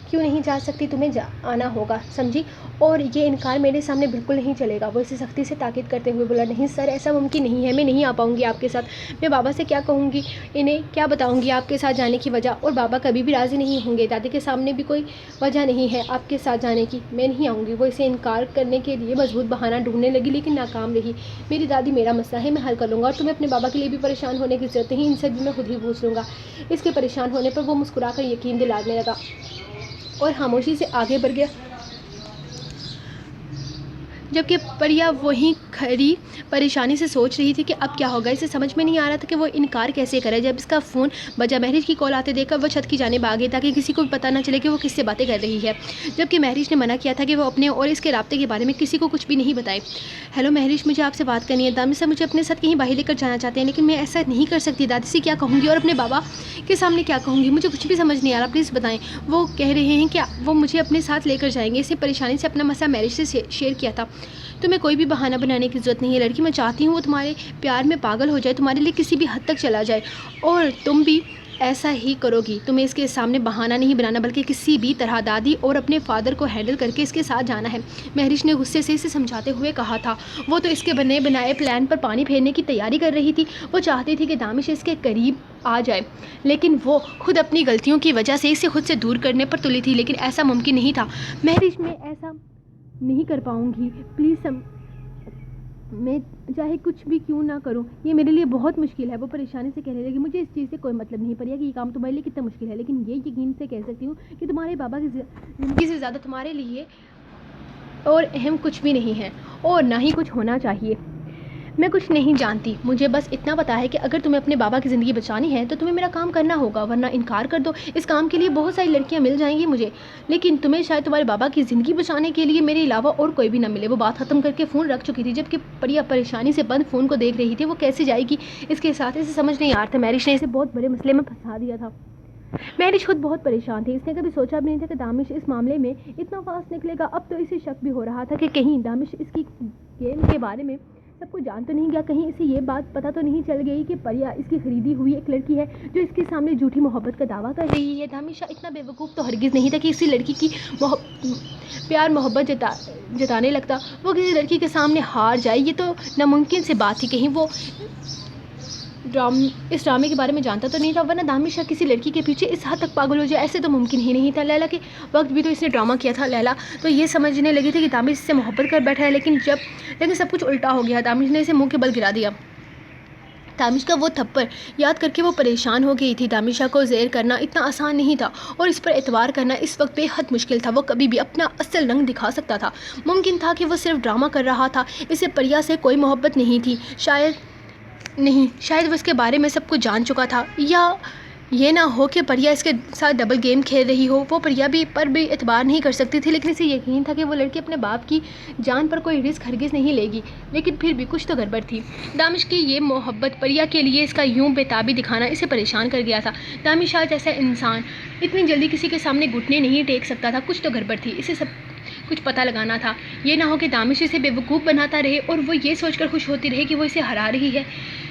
کیوں نہیں جا سکتی؟ تمہیں آنا ہوگا، سمجھی، اور یہ انکار میرے سامنے بالکل نہیں چلے گا۔ وہ اسے سختی سے تاکید کرتے ہوئے بولا، نہیں سر، ایسا ممکن نہیں ہے، میں نہیں آ پاؤں گی آپ کے ساتھ۔ میں بابا سے کیا کہوں گی، انہیں کیا بتاؤں گی آپ کے ساتھ جانے کی وجہ، اور بابا کبھی بھی راضی نہیں ہوں گے۔ دادی کے سامنے بھی کوئی وجہ نہیں ہے آپ کے ساتھ جانے کی، میں نہیں آؤں گی۔ وہ اسے انکار کرنے کے لیے مضبوط بہانہ ڈھونڈنے لگی، لیکن ناکام رہی۔ میری دادی، میرا مسئلہ ہے، میں حل کر لوں گا، اور تمہیں اپنے بابا کے لیے بھی پریشان ہونے کی ضرورت نہیں، ان سے بھی میں خود ہی پوچھ لوں گا۔ اس کے پریشان ہونے پر وہ مسکرا کر یقین دلانے لگا اور خاموشی سے آگے بڑھ گیا، جبکہ پریا وہیں کھڑی پریشانی سے سوچ رہی تھی کہ اب کیا ہوگا۔ اسے سمجھ میں نہیں آ رہا تھا کہ وہ انکار کیسے کرے۔ جب اس کا فون بجا، مہریش کی کال آتے دیکھ کر وہ چھت کی جانب آ گئی تاکہ کسی کو بھی پتہ نہ چلے کہ وہ کس سے باتیں کر رہی ہے، جبکہ مہریش نے منع کیا تھا کہ وہ اپنے اور اس کے رابطے کے بارے میں کسی کو کچھ بھی نہیں بتائے۔ ہیلو مہریش، مجھے آپ سے بات کرنی ہے، دانش صاحب مجھے اپنے ساتھ کہیں باہر لے کر جانا چاہتے ہیں، لیکن میں ایسا نہیں کر سکتی، دادی سے کیا کہوں گی اور اپنے بابا کے سامنے کیا کہوں گی، مجھے کچھ بھی سمجھ نہیں آ رہا، پلیز بتائیں۔ وہ کہہ رہے ہیں کہ وہ مجھے اپنے ساتھ لے کر جائیں گے۔ اسے پریشانی سے اپنا مسئلہ مہریش سے شیئر کیا تھا۔ تمہیں کوئی بھی بہانہ بنانے کی ضرورت نہیں ہے لڑکی، میں چاہتی ہوں وہ تمہارے پیار میں پاگل ہو جائے، تمہارے لیے کسی بھی حد تک چلا جائے، اور تم بھی ایسا ہی کرو گی۔ تمہیں اس کے سامنے بہانہ نہیں بنانا، بلکہ کسی بھی طرح دادی اور اپنے فادر کو ہینڈل کر کے اس کے ساتھ جانا ہے، مہریش نے غصے سے اسے سمجھاتے ہوئے کہا تھا۔ وہ تو اس کے بنے بنائے پلان پر پانی پھیرنے کی تیاری کر رہی تھی۔ وہ چاہتی تھی کہ دانش اس کے قریب آ جائے، لیکن وہ خود اپنی غلطیوں کی وجہ سے اسے خود سے دور کرنے پر تلی تھی، لیکن ایسا ممکن نہیں تھا۔ مہریش، میں ایسا نہیں کر پاؤں گی، پلیز، میں چاہے کچھ بھی کیوں نہ کروں، یہ میرے لیے بہت مشکل ہے۔ وہ پریشانی سے کہنے لگی، مجھے اس چیز سے کوئی مطلب نہیں پریا کہ یہ کام تمہارے لیے کتنا مشکل ہے، لیکن یہ یقین سے کہہ سکتی ہوں کہ تمہارے بابا کی زندگی سے زیادہ تمہارے لیے اور اہم کچھ بھی نہیں ہے، اور نہ ہی کچھ ہونا چاہیے۔ میں کچھ نہیں جانتی، مجھے بس اتنا پتا ہے کہ اگر تمہیں اپنے بابا کی زندگی بچانی ہے تو تمہیں میرا کام کرنا ہوگا، ورنہ انکار کر دو۔ اس کام کے لیے بہت ساری لڑکیاں مل جائیں گی مجھے، لیکن تمہیں شاید تمہارے بابا کی زندگی بچانے کے لیے میرے علاوہ اور کوئی بھی نہ ملے۔ وہ بات ختم کر کے فون رکھ چکی تھی، جبکہ پریا پریشانی سے بند فون کو دیکھ رہی تھی۔ وہ کیسے جائے گی اس کے ساتھ، اسے سمجھ نہیں آ رہا تھا۔ مہریش نے اسے بہت بڑے مسئلے میں پھنسا دیا تھا۔ مہریش خود بہت پریشان تھی، اس نے کبھی سوچا بھی نہیں تھا کہ دانش اس معاملے میں اتنا فاسٹ نکلے گا۔ اب تو اسے شک بھی ہو رہا تھا کہ کہیں دانش اس کی گیم کے بارے میں سب کچھ جان تو نہیں گیا، کہیں اسے یہ بات پتہ تو نہیں چل گئی کہ پریا اس کی خریدی ہوئی ایک لڑکی ہے جو اس کے سامنے جھوٹی محبت کا دعویٰ کر رہی ہے۔ دانش اتنا بے وقوف تو ہرگز نہیں تھا کہ کسی لڑکی کی پیار محبت جتانے لگتا، وہ کسی لڑکی کے سامنے ہار جائے، یہ تو ناممکن سی بات تھی۔ کہیں وہ اس ڈرامے کے بارے میں جانتا تو نہیں تھا، ورنہ دانش کسی لڑکی کے پیچھے اس حد تک پاگل ہو جائے، ایسے تو ممکن ہی نہیں تھا۔ لیلا کے وقت بھی تو اس نے ڈرامہ کیا تھا۔ لیلا تو یہ سمجھنے لگی تھی کہ دانش اس سے محبت کر بیٹھا ہے، لیکن سب کچھ الٹا ہو گیا۔ دانش نے اسے منہ کے بل گرا دیا۔ دانش کا وہ تھپڑ یاد کر کے وہ پریشان ہو گئی تھی۔ دانش کو زیر کرنا اتنا آسان نہیں تھا، اور اس پر اعتبار کرنا اس وقت بے حد مشکل تھا۔ وہ کبھی بھی اپنا اصل رنگ دکھا سکتا تھا، ممکن تھا کہ وہ صرف ڈرامہ کر رہا تھا، اسے پریا سے کوئی محبت نہیں تھی، شاید وہ اس کے بارے میں سب کچھ جان چکا تھا، یا یہ نہ ہو کہ پریا اس کے ساتھ ڈبل گیم کھیل رہی ہو۔ وہ پریا پر بھی اعتبار نہیں کر سکتی تھی، لیکن اسے یقین تھا کہ وہ لڑکی اپنے باپ کی جان پر کوئی رسک ہرگز نہیں لے گی، لیکن پھر بھی کچھ تو گڑبڑ تھی۔ دانش کی یہ محبت پریا کے لیے اس کا یوں بے تابی دکھانا اسے پریشان کر گیا تھا۔ دانش شاہ جیسا انسان اتنی جلدی کسی کے سامنے گھٹنے نہیں ٹیک سکتا تھا، کچھ تو گڑبڑ تھی، اسے سب کچھ پتہ لگانا تھا۔ یہ نہ ہو کہ دانش اسے بیوقوف بناتا رہے اور وہ یہ سوچ کر خوش ہوتی رہے کہ وہ اسے ہرا رہی ہے۔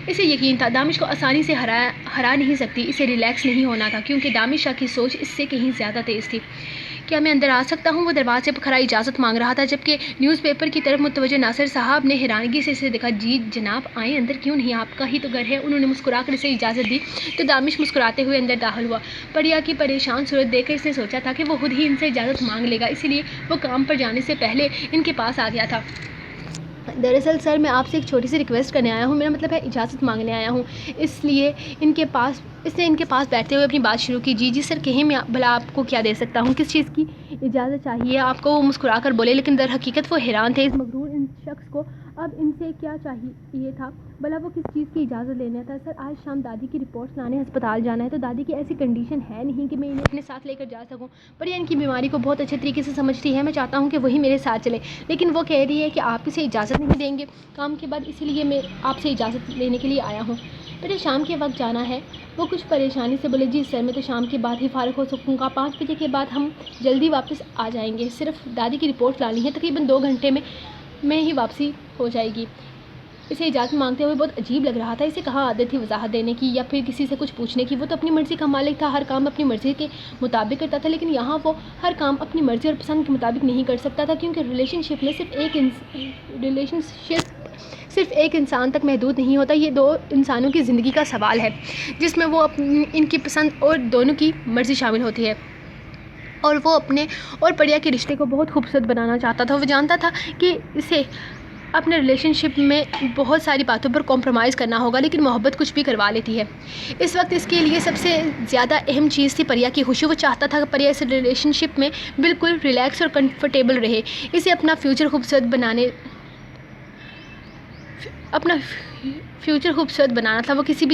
اسے یقین تھا دانش کو آسانی سے ہرا نہیں سکتی، اسے ریلیکس نہیں ہونا تھا، کیونکہ دانش شاہ کی سوچ اس سے کہیں زیادہ تیز تھی۔ کیا میں اندر آ سکتا ہوں؟ وہ دروازے پر کھڑا اجازت مانگ رہا تھا، جبکہ نیوز پیپر کی طرف متوجہ ناصر صاحب نے حیرانگی سے اسے دیکھا۔ جی جناب آئیں، اندر کیوں نہیں، آپ کا ہی تو گھر ہے۔ انہوں نے مسکرا کر اسے اجازت دی تو دانش مسکراتے ہوئے اندر داخل ہوا۔ پریا کی پریشان صورت دیکھ کر اس نے سوچا تھا کہ وہ خود ہی ان سے اجازت مانگ لے گا، اسی لیے وہ کام پر جانے سے پہلے ان کے پاس آ گیا تھا۔ دراصل سر میں آپ سے ایک چھوٹی سی ریکویسٹ کرنے آیا ہوں، میرا مطلب ہے اجازت مانگنے آیا ہوں۔ اس نے ان کے پاس بیٹھتے ہوئے اپنی بات شروع کی۔ جی سر کہیں، میں بھلا آپ کو کیا دے سکتا ہوں، کس چیز کی اجازت چاہیے آپ کو؟ وہ مسکرا کر بولے، لیکن در حقیقت وہ حیران تھے اس مغرور شخص کو اب ان سے کیا چاہیے تھا، بھلا وہ کس چیز کی اجازت لینا تھا؟ سر آج شام دادی کی رپورٹس لانے ہسپتال جانا ہے، تو دادی کی ایسی کنڈیشن ہے نہیں کہ میں انہیں اپنے ساتھ لے کر جا سکوں۔ پر یہ ان کی بیماری کو بہت اچھے طریقے سے سمجھتی ہے، میں چاہتا ہوں کہ وہی میرے ساتھ چلے، لیکن وہ کہہ رہی ہے کہ آپ اسے اجازت نہیں دیں گے کام کے بعد، اسی لیے میں آپ سے اجازت لینے کے لیے آیا ہوں۔ بیٹے شام کے وقت جانا ہے؟ وہ کچھ پریشانی سے بولے، جی سر میں تو شام کے بعد ہی فارغ ہو سکوں گا، 5 بجے کے بعد ہم جلدی واپس آ جائیں گے، صرف دادی کی رپورٹ لانی ہے، تقریباً 2 گھنٹے میں ہی واپسی ہو جائے گی۔ اسے اجازت مانگتے ہوئے بہت عجیب لگ رہا تھا، اسے کہاں عادت تھی وضاحت دینے کی یا پھر کسی سے کچھ پوچھنے کی؟ وہ تو اپنی مرضی کا مالک تھا، ہر کام اپنی مرضی کے مطابق کرتا تھا، لیکن یہاں وہ ہر کام اپنی مرضی اور پسند کے مطابق نہیں کر سکتا تھا، کیونکہ ریلیشن شپ میں صرف ایک انسان تک محدود نہیں ہوتا، یہ 2 انسانوں کی زندگی کا سوال ہے جس میں وہ ان کی پسند اور دونوں کی مرضی شامل ہوتی ہے۔ اور وہ اپنے اور پریا کے رشتے کو بہت خوبصورت بنانا چاہتا تھا۔ وہ جانتا تھا کہ اسے اپنے ریلیشن شپ میں بہت ساری باتوں پر کمپرومائز کرنا ہوگا، لیکن محبت کچھ بھی کروا لیتی ہے۔ اس وقت اس کے لیے سب سے زیادہ اہم چیز تھی پریا کی خوشی۔ وہ چاہتا تھا کہ پریا اس ریلیشن شپ میں بالکل ریلیکس اور کمفرٹیبل رہے، اسے اپنا فیوچر خوبصورت بنانا تھا۔ وہ کسی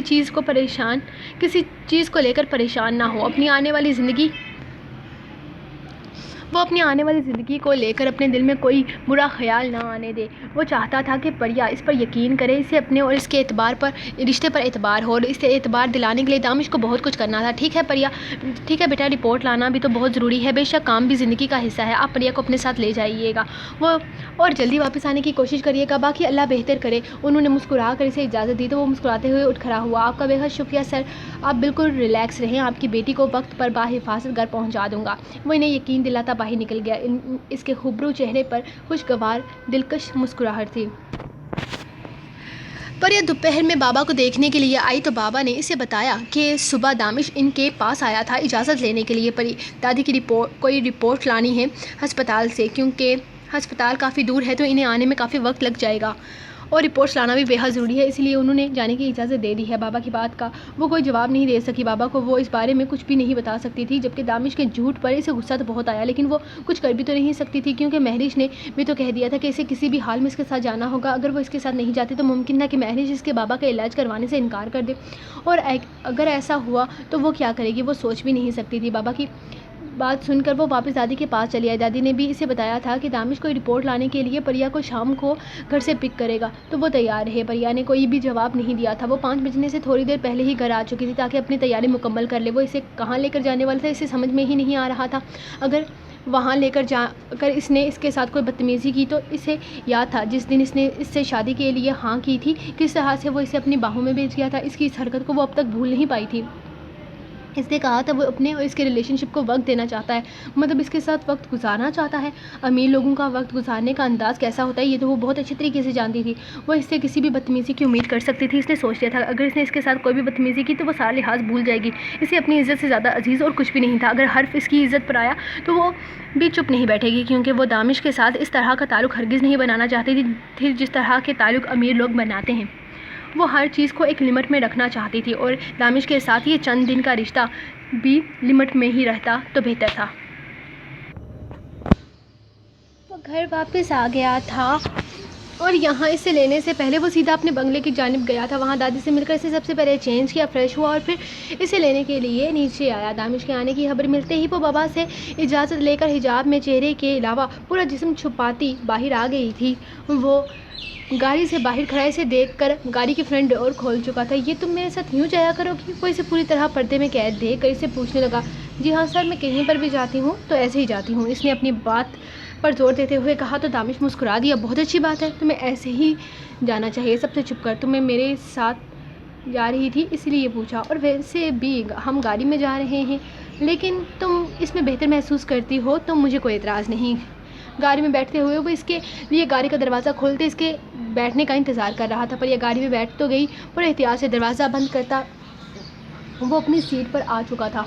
چیز کو لے کر پریشان نہ ہو، اپنی آنے والی زندگی کو لے کر اپنے دل میں کوئی برا خیال نہ آنے دے۔ وہ چاہتا تھا کہ پریا اس پر یقین کرے، اسے اپنے اور اس کے رشتے پر اعتبار ہو، اور اسے اعتبار دلانے کے لیے دانش کو بہت کچھ کرنا تھا۔ ٹھیک ہے بیٹا، رپورٹ لانا بھی تو بہت ضروری ہے، بے شک کام بھی زندگی کا حصہ ہے، آپ پریا کو اپنے ساتھ لے جائیے گا اور جلدی واپس آنے کی کوشش کریے گا، باقی اللہ بہتر کرے۔ انہوں نے مسکرا کر اسے اجازت دی تو وہ مسکراتے ہوئے اٹھ کھڑا ہوا۔ آپ کا بے حد شکریہ سر، آپ بالکل ریلیکس رہیں، آپ کی بیٹی کو وقت پر بحفاظت گھر پہنچا دوں گا۔ وہ انہیں یقین دلاتا باہر نکل گیا، اس کے خوبرو چہرے پر خوشگوار دلکش مسکراہٹ تھی۔ پریا دوپہر میں بابا کو دیکھنے کے لیے آئی تو بابا نے اسے بتایا کہ صبح دانش ان کے پاس آیا تھا اجازت لینے کے لیے، دادی کی کوئی رپورٹ لانی ہے ہسپتال سے، کیونکہ ہسپتال کافی دور ہے تو انہیں آنے میں کافی وقت لگ جائے گا اور رپورٹس لانا بھی بے حد ضروری ہے، اسی لیے انہوں نے جانے کی اجازت دے دی ہے۔ بابا کی بات کا وہ کوئی جواب نہیں دے سکی، بابا کو وہ اس بارے میں کچھ بھی نہیں بتا سکتی تھی، جبکہ دانش کے جھوٹ پر اسے غصہ تو بہت آیا، لیکن وہ کچھ کر بھی تو نہیں سکتی تھی، کیونکہ مہرش نے بھی تو کہہ دیا تھا کہ اسے کسی بھی حال میں اس کے ساتھ جانا ہوگا۔ اگر وہ اس کے ساتھ نہیں جاتی تو ممکن تھا کہ مہرش اس کے بابا کا علاج کروانے سے انکار کر دے، اور اگر ایسا ہوا تو وہ کیا کرے گی، وہ سوچ بھی نہیں سکتی تھی۔ بابا کی بات سن کر وہ واپس دادی کے پاس چلی آئی۔ دادی نے بھی اسے بتایا تھا کہ دانش کوئی رپورٹ لانے کے لیے پریا کو شام کو گھر سے پک کرے گا، تو وہ تیار رہے۔ پریا نے کوئی بھی جواب نہیں دیا تھا، وہ 5 بجنے سے تھوڑی دیر پہلے ہی گھر آ چکی تھی تاکہ اپنی تیاری مکمل کر لے۔ وہ اسے کہاں لے کر جانے والا تھا اسے سمجھ میں ہی نہیں آ رہا تھا، اگر وہاں لے کر جا کر اس نے اس کے ساتھ کوئی بدتمیزی کی تو اسے یاد تھا جس دن اس نے اس سے شادی کے لیے ہاں کی تھی، کس طرح سے وہ اسے اپنی باہوں میں بیچ گیا تھا۔ اس کی اس حرکت کو وہ اب تک بھول نہیں پائی تھی۔ اس نے کہا تھا وہ اپنے اور اس کے ریلیشن شپ کو وقت دینا چاہتا ہے، مطلب اس کے ساتھ وقت گزارنا چاہتا ہے۔ امیر لوگوں کا وقت گزارنے کا انداز کیسا ہوتا ہے یہ تو وہ بہت اچھے طریقے سے جانتی تھی۔ وہ اس سے کسی بھی بدتمیزی کی امید کر سکتی تھی۔ اس نے سوچ لیا تھا اگر اس نے اس کے ساتھ کوئی بھی بدتمیزی کی تو وہ سارا لحاظ بھول جائے گی، اسے اپنی عزت سے زیادہ عزیز اور کچھ بھی نہیں تھا۔ اگر حرف اس کی عزت پر آیا تو وہ بھی چپ نہیں بیٹھے گی، کیونکہ وہ دانش کے ساتھ اس طرح کا تعلق ہرگز نہیں بنانا چاہتی تھی جس طرح کے تعلق امیر لوگ بناتے ہیں۔ وہ ہر چیز کو ایک لمٹ میں رکھنا چاہتی تھی، اور دانش کے ساتھ یہ چند دن کا رشتہ بھی لمٹ میں ہی رہتا تو بہتر تھا۔ وہ گھر واپس آ گیا تھا اور یہاں اسے لینے سے پہلے وہ سیدھا اپنے بنگلے کی جانب گیا تھا. وہاں دادی سے مل کر اسے سب سے پہلے چینج کیا, فریش ہوا اور پھر اسے لینے کے لیے نیچے آیا. دانش کے آنے کی خبر ملتے ہی وہ بابا سے اجازت لے کر حجاب میں چہرے کے علاوہ پورا جسم چھپاتی باہر آ گئی تھی. وہ گاڑی سے باہر کھڑا اسے دیکھ کر گاڑی کی فرنٹ ڈور کھول چکا تھا. یہ تم میرے ساتھ یوں جایا کرو گی؟ وہ اسے پوری طرح پردے میں قید دیکھ کر اسے پوچھنے لگا. جی ہاں سر, میں کہیں پر بھی جاتی ہوں تو ایسے ہی جاتی ہوں, اس نے اپنی بات پر زور دیتے ہوئے کہا. تو دانش مسکرا دیا. بہت اچھی بات ہے, تمہیں ایسے ہی جانا چاہیے. سب سے چپ کر, تمہیں میرے ساتھ جا رہی تھی اس لیے پوچھا, اور ویسے بھی ہم گاڑی میں جا رہے ہیں, لیکن تم اس میں بہتر محسوس کرتی ہو تو مجھے کوئی اعتراض نہیں. گاڑی میں بیٹھتے ہوئے وہ اس کے لیے گاڑی کا دروازہ کھولتے اس کے بیٹھنے کا انتظار کر رہا تھا, پر یہ گاڑی میں بیٹھ تو گئی. اور احتیاط سے دروازہ بند کرتا وہ اپنی سیٹ پر آ چکا تھا.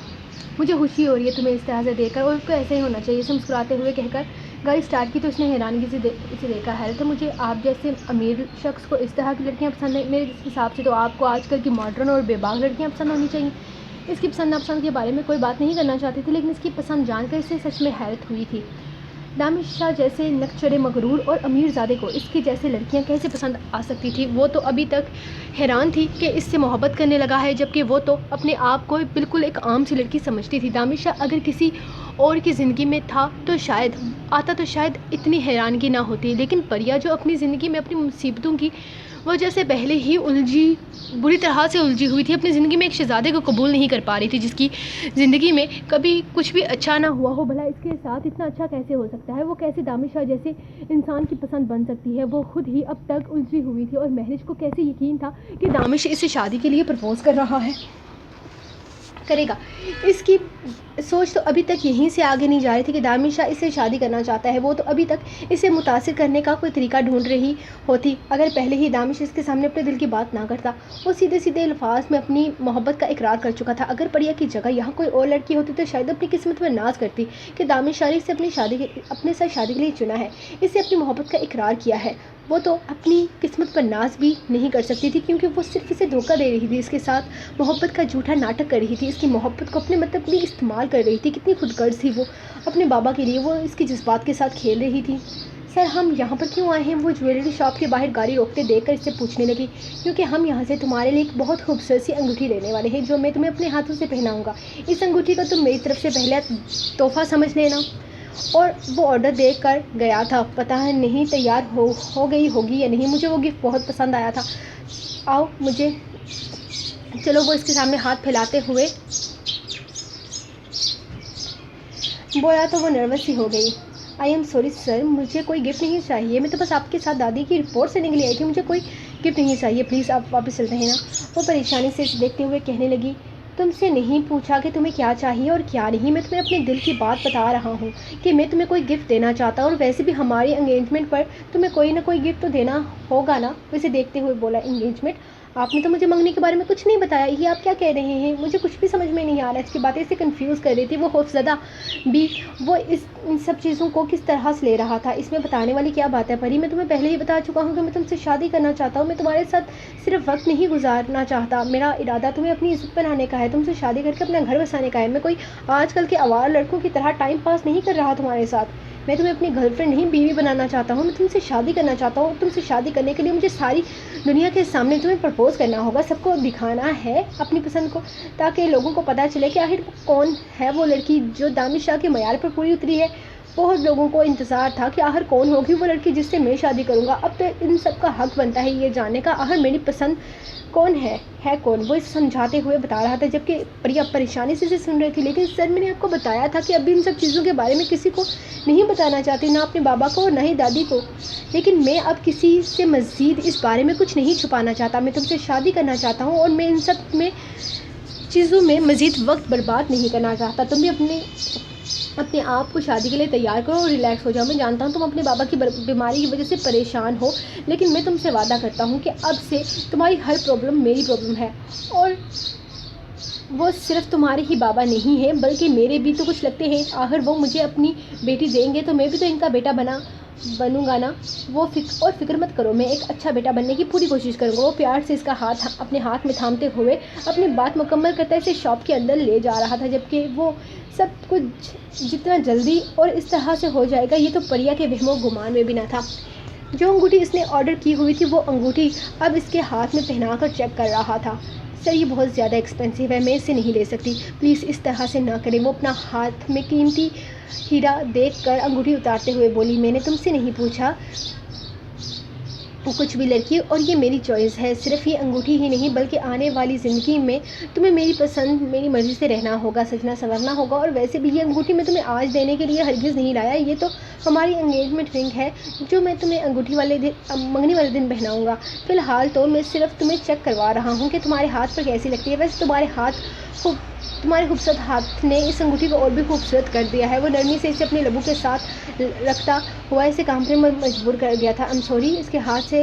مجھے خوشی ہو رہی ہے تمہیں اس طرح سے دیکھ کر, اور اس کو ایسا ہی ہونا چاہیے, اسے مسکراتے ہوئے کہہ کر گاڑی اسٹارٹ کی. تو اس نے حیرانگی سے اسے دیکھا. حیرت ہے مجھے آپ جیسے امیر شخص کو اس طرح کی لڑکیاں پسند ہیں. میرے حساب سے تو آپ کو آج کل کی ماڈرن اور بے باک لڑکیاں پسند ہونی چاہیے. اس کی پسند ناپسند کے بارے میں کوئی بات نہیں کرنا چاہتی تھی, لیکن اس کی پسند جان کر اسے سچ میں حیرت ہوئی تھی. دانش شاہ جیسے نکچڑے مغرور اور امیر زادے کو اس کی جیسے لڑکیاں کیسے پسند آ سکتی تھی. وہ تو ابھی تک حیران تھی کہ اس سے محبت کرنے لگا ہے, جبکہ وہ تو اپنے آپ کو بالکل ایک عام سی لڑکی سمجھتی تھی. دانش شاہ اگر کسی اور کی زندگی میں تھا تو شاید اتنی حیرانگی نہ ہوتی, لیکن پریا جو اپنی زندگی میں اپنی مصیبتوں کی وجہ سے پہلے ہی بری طرح سے الجھی ہوئی تھی, اپنی زندگی میں ایک شہزادے کو قبول نہیں کر پا رہی تھی جس کی زندگی میں کبھی کچھ بھی اچھا نہ ہوا ہو. بھلا اس کے ساتھ اتنا اچھا کیسے ہو سکتا ہے؟ وہ کیسے دانش شاہ جیسے انسان کی پسند بن سکتی ہے؟ وہ خود ہی اب تک الجھی ہوئی تھی, اور مہرش کو کیسے یقین تھا کہ دانش اسے شادی کے لیے پرپوز کرے گا. اس کی سوچ تو ابھی تک یہیں سے آگے نہیں جا رہی تھی کہ دانش شاہ اس سے شادی کرنا چاہتا ہے. وہ تو ابھی تک اسے متاثر کرنے کا کوئی طریقہ ڈھونڈ رہی ہوتی, اگر پہلے ہی دانش اس کے سامنے اپنے دل کی بات نہ کرتا. وہ سیدھے سیدھے الفاظ میں اپنی محبت کا اقرار کر چکا تھا. اگر پریا کی جگہ یہاں کوئی اور لڑکی ہوتی تو شاید اپنی قسمت میں ناز کرتی کہ دانش شاہ نے اسے اپنے ساتھ شادی کے لیے چنا ہے, اسے اپنی محبت کا اقرار کیا ہے. وہ تو اپنی قسمت پر ناز بھی نہیں کر سکتی تھی, کیونکہ وہ صرف اسے دھوکہ دے رہی تھی, اس کے ساتھ محبت کا جھوٹا ناٹک کر رہی تھی, اس کی محبت کو اپنے مطلب بھی استعمال کر رہی تھی. کتنی خود غرض تھی وہ اپنے بابا کے لیے, وہ اس کے جذبات کے ساتھ کھیل رہی تھی. سر ہم یہاں پر کیوں آئے ہیں؟ وہ جویلری شاپ کے باہر گاڑی روکتے دیکھ کر اس سے پوچھنے لگی. کیونکہ ہم یہاں سے تمہارے لیے ایک بہت خوبصورت سی انگوٹھی لینے والے ہیں, جو میں تمہیں اپنے ہاتھوں سے پہناؤں گا. اس انگوٹھی کو تم میری طرف سے پہلا تحفہ سمجھ لینا. اور وہ آرڈر دے کر گیا تھا, پتہ نہیں تیار ہو گئی ہوگی یا نہیں. مجھے وہ گفٹ بہت پسند آیا تھا. آؤ مجھے چلو. وہ اس کے سامنے ہاتھ پھیلاتے ہوئے بولا تو وہ نروس ہی ہو گئی. آئی ایم سوری سر, مجھے کوئی گفٹ نہیں چاہیے, میں تو بس آپ کے ساتھ دادی کی رپورٹ سے نکلی آئی تھی, مجھے کوئی گفٹ نہیں چاہیے, پلیز آپ واپس چلتے ہیں نا. وہ پریشانی سے دیکھتے ہوئے کہنے لگی. تم سے نہیں پوچھا کہ تمہیں کیا چاہیے اور کیا نہیں, میں تمہیں اپنے دل کی بات بتا رہا ہوں کہ میں تمہیں کوئی گفٹ دینا چاہتا ہوں, اور ویسے بھی ہماری انگیجمنٹ پر تمہیں کوئی نہ کوئی گفٹ تو دینا ہوگا نا. اسے دیکھتے ہوئے بولا. انگیجمنٹ؟ آپ نے تو مجھے منگنی کے بارے میں کچھ نہیں بتایا, یہ آپ کیا کہہ رہے ہیں؟ مجھے کچھ بھی سمجھ میں نہیں آ رہا. اس کی باتیں اسے کنفیوز کر رہی تھی. وہ خوفزدہ بھی وہ ان سب چیزوں کو کس طرح سے لے رہا تھا. اس میں بتانے والی کیا بات ہے پری؟ میں تمہیں پہلے ہی بتا چکا ہوں کہ میں تم سے شادی کرنا چاہتا ہوں. میں تمہارے ساتھ صرف وقت نہیں گزارنا چاہتا, میرا ارادہ تمہیں اپنی عزت بنانے کا ہے, تم سے شادی کر کے اپنا گھر بسانے کا ہے. میں کوئی آج کل کے آوارہ لڑکوں کی طرح ٹائم پاس نہیں کر رہا تمہارے ساتھ. میں تمہیں اپنی گرل فرینڈ نہیں بیوی بنانا چاہتا ہوں. میں تم سے شادی کرنا چاہتا ہوں, اور تم سے شادی کرنے کے لیے مجھے ساری دنیا کے سامنے تمہیں پرپوز کرنا ہوگا. سب کو دکھانا ہے اپنی پسند کو, تاکہ لوگوں کو پتہ چلے کہ آخر کون ہے وہ لڑکی جو دانش شاہ کے معیار پر پوری اتری ہے. بہت لوگوں کو انتظار تھا کہ آخر کون ہوگی وہ لڑکی جس سے میں شادی کروں گا. اب تو ان سب کا حق بنتا ہے یہ جاننے کا آخر میری پسند کون ہے کون. وہ اسے سمجھاتے ہوئے بتا رہا تھا, جبکہ پریا پریشانی سے اسے سن رہی تھی. لیکن سر میں نے آپ کو بتایا تھا کہ ابھی ان سب چیزوں کے بارے میں کسی کو نہیں بتانا چاہتی, نہ اپنے بابا کو اور نہ ہی دادی کو. لیکن میں اب کسی سے مزید اس بارے میں کچھ نہیں چھپانا چاہتا. میں تم سے شادی کرنا چاہتا ہوں, اور میں ان سب چیزوں میں مزید وقت برباد نہیں کرنا چاہتا. تم بھی اپنے آپ کو شادی کے لیے تیار کرو اور ریلیکس ہو جاؤ. میں جانتا ہوں تم اپنے بابا کی بیماری کی وجہ سے پریشان ہو, لیکن میں تم سے وعدہ کرتا ہوں کہ اب سے تمہاری ہر پرابلم میری پرابلم ہے, اور وہ صرف تمہارے ہی بابا نہیں ہیں بلکہ میرے بھی تو کچھ لگتے ہیں. آخر وہ مجھے اپنی بیٹی دیں گے تو میں بھی تو ان کا بیٹا بنوں گا نا. وہ فکر مت کرو, میں ایک اچھا بیٹا بننے کی پوری کوشش کروں گا. وہ پیار سے اس کا ہاتھ اپنے ہاتھ میں تھامتے ہوئے اپنی بات مکمل کرتا اسے شاپ کے اندر لے جا رہا تھا, جبکہ وہ سب کچھ جتنا جلدی اور اس طرح سے ہو جائے گا یہ تو پریا کے وہم و گمان میں بھی نہ تھا. جو انگوٹھی اس نے آرڈر کی ہوئی تھی وہ انگوٹھی اب اس کے ہاتھ میں پہنا کر چیک کر رہا تھا۔ سر یہ بہت زیادہ ایکسپینسو ہے، میں اسے نہیں لے سکتی، پلیز اس طرح سے نہ کریں۔ وہ اپنا ہاتھ میں قیمتی ہیرا دیکھ کر انگوٹھی اتارتے ہوئے بولی، میں نے تم سے نہیں پوچھا کچھ بھی لڑکی، اور یہ میری چوائس ہے۔ صرف یہ انگوٹھی ہی نہیں بلکہ آنے والی زندگی میں تمہیں میری پسند میری مرضی سے رہنا ہوگا، سجنا سنورنا ہوگا، اور ویسے بھی یہ انگوٹھی میں تمہیں آج دینے کے لیے ہرگز نہیں لایا، یہ تو ہماری انگیجمنٹ رنگ ہے جو میں تمہیں انگوٹھی والے دن منگنی والے دن پہناؤں گا۔ فی الحال تو میں صرف تمہیں چیک کروا رہا ہوں کہ تمہارے ہاتھ پر کیسی لگتی ہے۔ ویسے تمہارے خوبصورت ہاتھ نے اس انگوٹھی کو اور بھی خوبصورت کر دیا ہے۔ وہ نرمی سے اسے اپنے لبوں کے ساتھ رکھتا ہوا اسے کانپنے میں مجبور کر گیا تھا۔ سوری، اس کے ہاتھ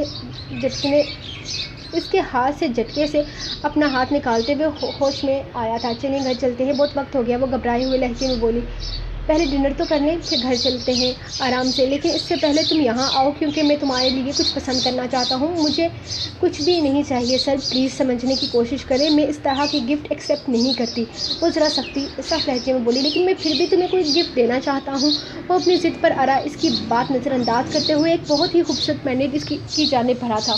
سے جھٹکے سے اپنا ہاتھ نکالتے ہوئے ہوش میں آیا تھا۔ چلیں گھر چلتے ہیں، بہت وقت ہو گیا، وہ گھبرائے ہوئے لہجے میں بولی۔ پہلے ڈنر تو کر لیں، پھر گھر چلتے ہیں آرام سے، لیکن اس سے پہلے تم یہاں آؤ کیونکہ میں تمہارے لیے کچھ پسند کرنا چاہتا ہوں۔ مجھے کچھ بھی نہیں چاہیے سر، پلیز سمجھنے کی کوشش کریں، میں اس طرح کی گفٹ ایکسیپٹ نہیں کرتی۔ وہ ذرا سخت لہجے میں بولی، لیکن میں پھر بھی تمہیں کوئی گفٹ دینا چاہتا ہوں۔ وہ اپنی ضد پر اڑا اس کی بات نظر انداز کرتے ہوئے ایک بہت ہی خوبصورت پینڈنٹ اس کی جانب بڑھا تھا۔